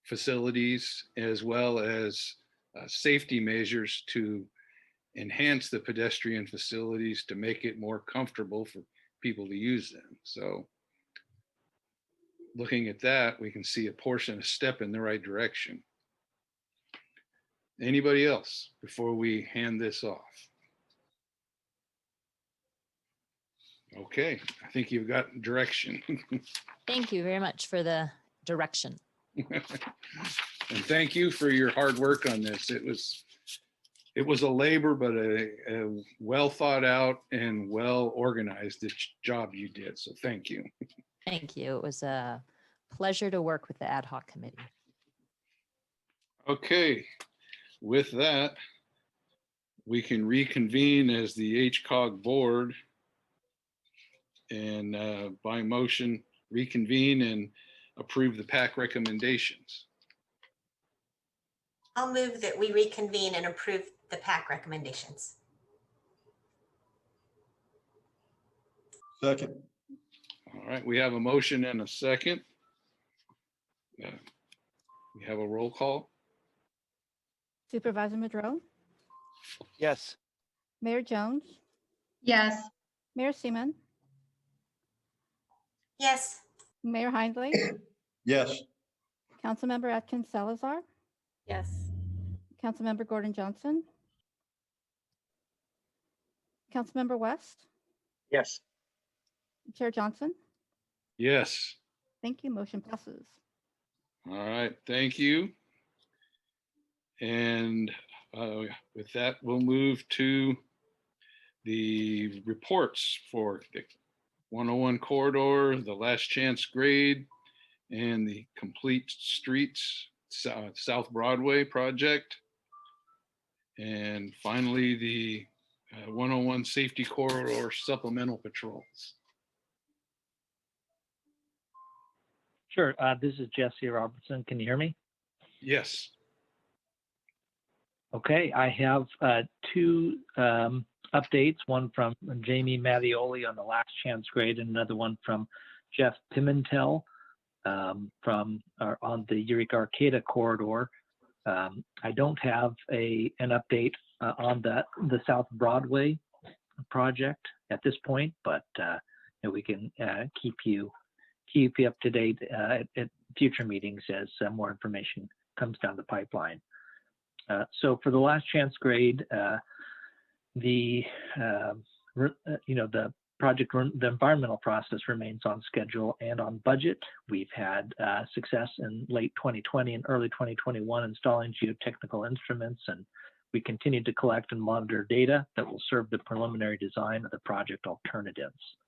facilities, as well as safety measures to enhance the pedestrian facilities to make it more comfortable for people to use them. So looking at that, we can see a step in the right direction. Anybody else before we hand this off? Okay, I think you've got direction. Thank you very much for the direction. And thank you for your hard work on this. It was a labor, but a well thought out and well organized job you did. So thank you. Thank you. It was a pleasure to work with the ad hoc committee. Okay, with that, we can reconvene as the HCOG board and by motion reconvene and approve the PAC recommendations. I'll move that we reconvene and approve the PAC recommendations. Second. All right, we have a motion and a second. We have a roll call. Supervisor Madrow, Yes. Mayor Jones, Yes. Mayor Seaman, Yes. Mayor Hindley, Yes. Councilmember Atkins Salazar, Yes. Councilmember Gordon Johnson, Councilmember West, Yes. Chair Johnson. Yes. Thank you. Motion passes. All right. Thank you. And with that, we'll move to the reports for the 101 corridor, the last chance grade, and the complete streets South Broadway project. And finally, the 101 safety corridor supplemental patrols. Sure. This is Jesse Robertson. Can you hear me? Yes. Okay. I have two updates, one from Jamie Mattioli on the last chance grade and another one from Jeff Pimentel on the Eureka Arcata corridor. I don't have an update on the South Broadway project at this point, but we can keep you up to date at future meetings as more information comes down the pipeline. So for the last chance grade, the project, the environmental process remains on schedule and on budget. We've had success in late 2020 and early 2021 installing geotechnical instruments, and we continue to collect and monitor data that will serve the preliminary design of the project alternatives.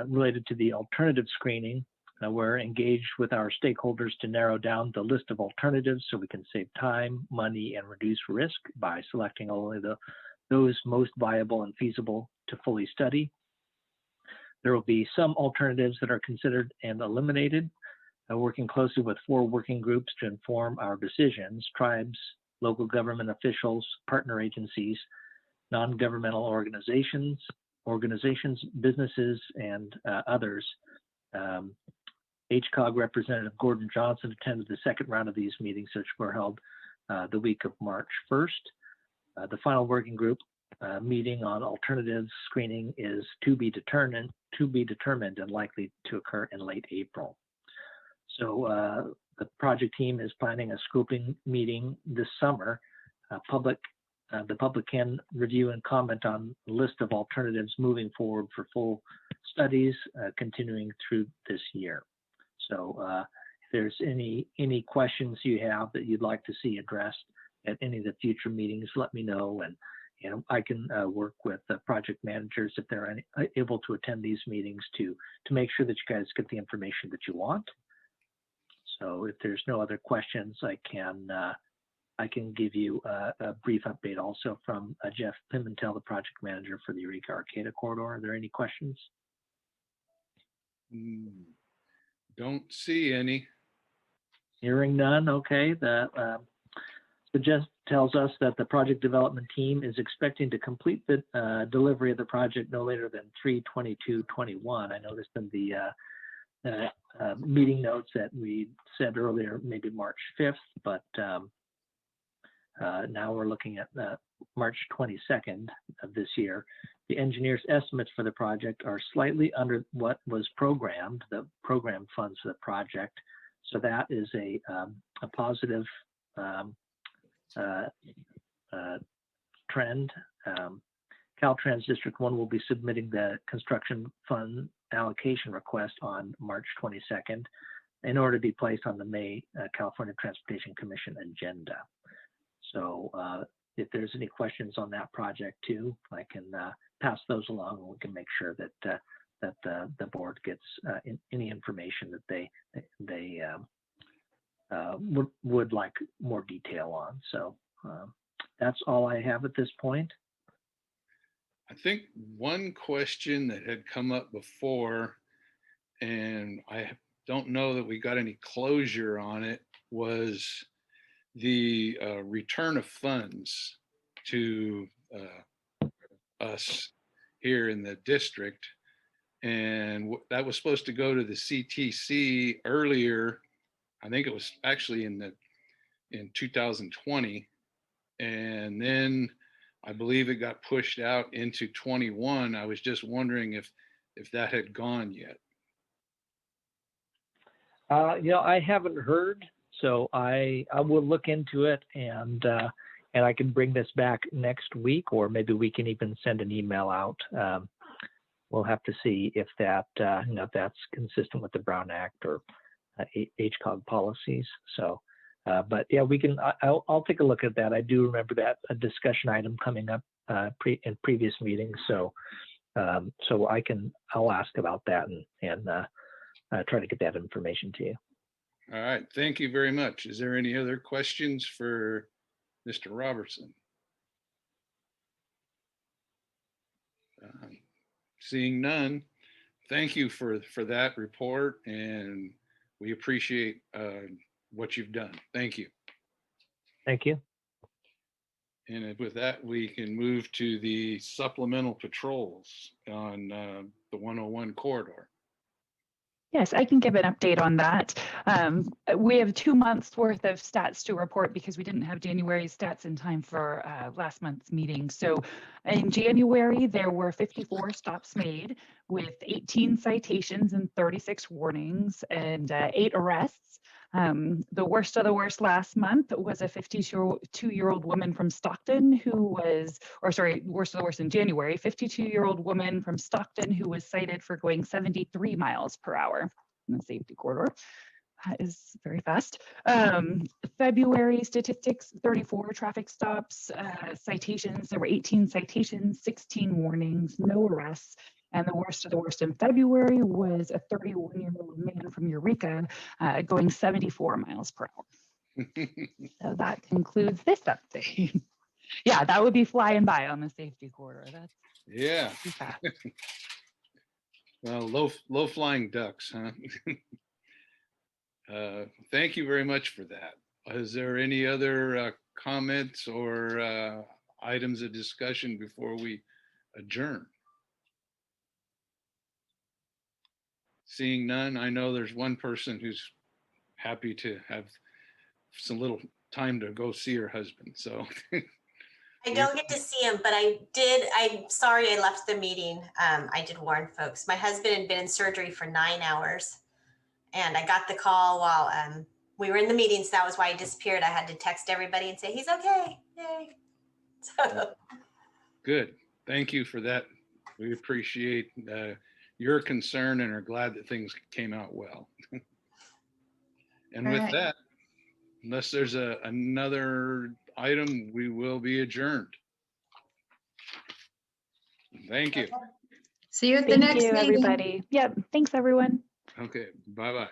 Related to the alternative screening, we're engaged with our stakeholders to narrow down the list of alternatives so we can save time, money, and reduce risk by selecting only those most viable and feasible to fully study. There will be some alternatives that are considered and eliminated, working closely with 4 working groups to inform our decisions: tribes, local government officials, partner agencies, non-governmental organizations, businesses, and others. HCOG Representative Gordon Johnson attended the second round of these meetings, which were held the week of March 1st. The final working group meeting on alternatives screening is to be determined and likely to occur in late April. So the project team is planning a scoping meeting this summer. The public can review and comment on the list of alternatives moving forward for full studies continuing through this year. So if there's any questions you have that you'd like to see addressed at any of the future meetings, let me know, and I can work with the project managers if they're able to attend these meetings to make sure that you guys get the information that you want. So if there's no other questions, I can give you a brief update also from Jeff Pimentel, the project manager for the Eureka Arcata corridor. Are there any questions? Don't see any. Hearing none. Okay. So Jeff tells us that the project development team is expecting to complete the delivery of the project no later than 3/22/21. I noticed in the meeting notes that we said earlier, maybe March 5th, but now we're looking at March 22nd of this year. The engineer's estimates for the project are slightly under what was programmed, the program funds for the project. So that is a positive trend. Caltrans District 1 will be submitting the construction fund allocation request on March 22nd in order to be placed on the May California Transportation Commission agenda. So if there's any questions on that project too, I can pass those along, and we can make sure that the board gets any information that they would like more detail on. So that's all I have at this point. I think one question that had come up before, and I don't know that we got any closure on it, was the return of funds to us here in the district. And that was supposed to go to the CTC earlier. I think it was actually in 2020. And then I believe it got pushed out into 21. I was just wondering if that had gone yet. I haven't heard, so I will look into it, and I can bring this back next week, or maybe we can even send an email out. We'll have to see if that if that's consistent with the Brown Act or HCOG policies. So, but yeah, we can. I'll take a look at that. I do remember that a discussion item coming up in previous meetings. So, I'll ask about that and try to get that information to you. All right, thank you very much. Is there any other questions for Mr. Robertson? Seeing none, thank you for that report, and we appreciate what you've done. Thank you. Thank you. And with that, we can move to the supplemental patrols on the 101 corridor. Yes, I can give an update on that. We have 2 months worth of stats to report because we didn't have January's stats in time for last month's meeting. So in January, there were 54 stops made with 18 citations and 36 warnings and 8 arrests. The worst of the worst last month was a 52-year-old woman from Stockton worst of the worst in January, 52-year-old woman from Stockton who was cited for going 73 miles per hour in the safety corridor. That is very fast. February statistics, 34 traffic stops, citations. There were 18 citations, 16 warnings, no arrests. And the worst of the worst in February was a 31-year-old man from Eureka going 74 miles per hour. So that concludes this update. Yeah, that would be flying by on the safety corridor. That's yeah. Well, low flying ducks, huh? Thank you very much for that. Is there any other comments or items of discussion before we adjourn? Seeing none, I know there's one person who's happy to have some little time to go see her husband. So I don't get to see him, but I'm sorry I left the meeting. I did warn folks. My husband had been in surgery for 9 hours, and I got the call while we were in the meeting, so that was why I disappeared. I had to text everybody and say, he's okay. Yay. So. Good. Thank you for that. We appreciate your concern and are glad that things came out well. And with that, unless there's another item, we will be adjourned. Thank you. See you at the next meeting. Everybody. Yep. Thanks, everyone. Okay. Bye-bye.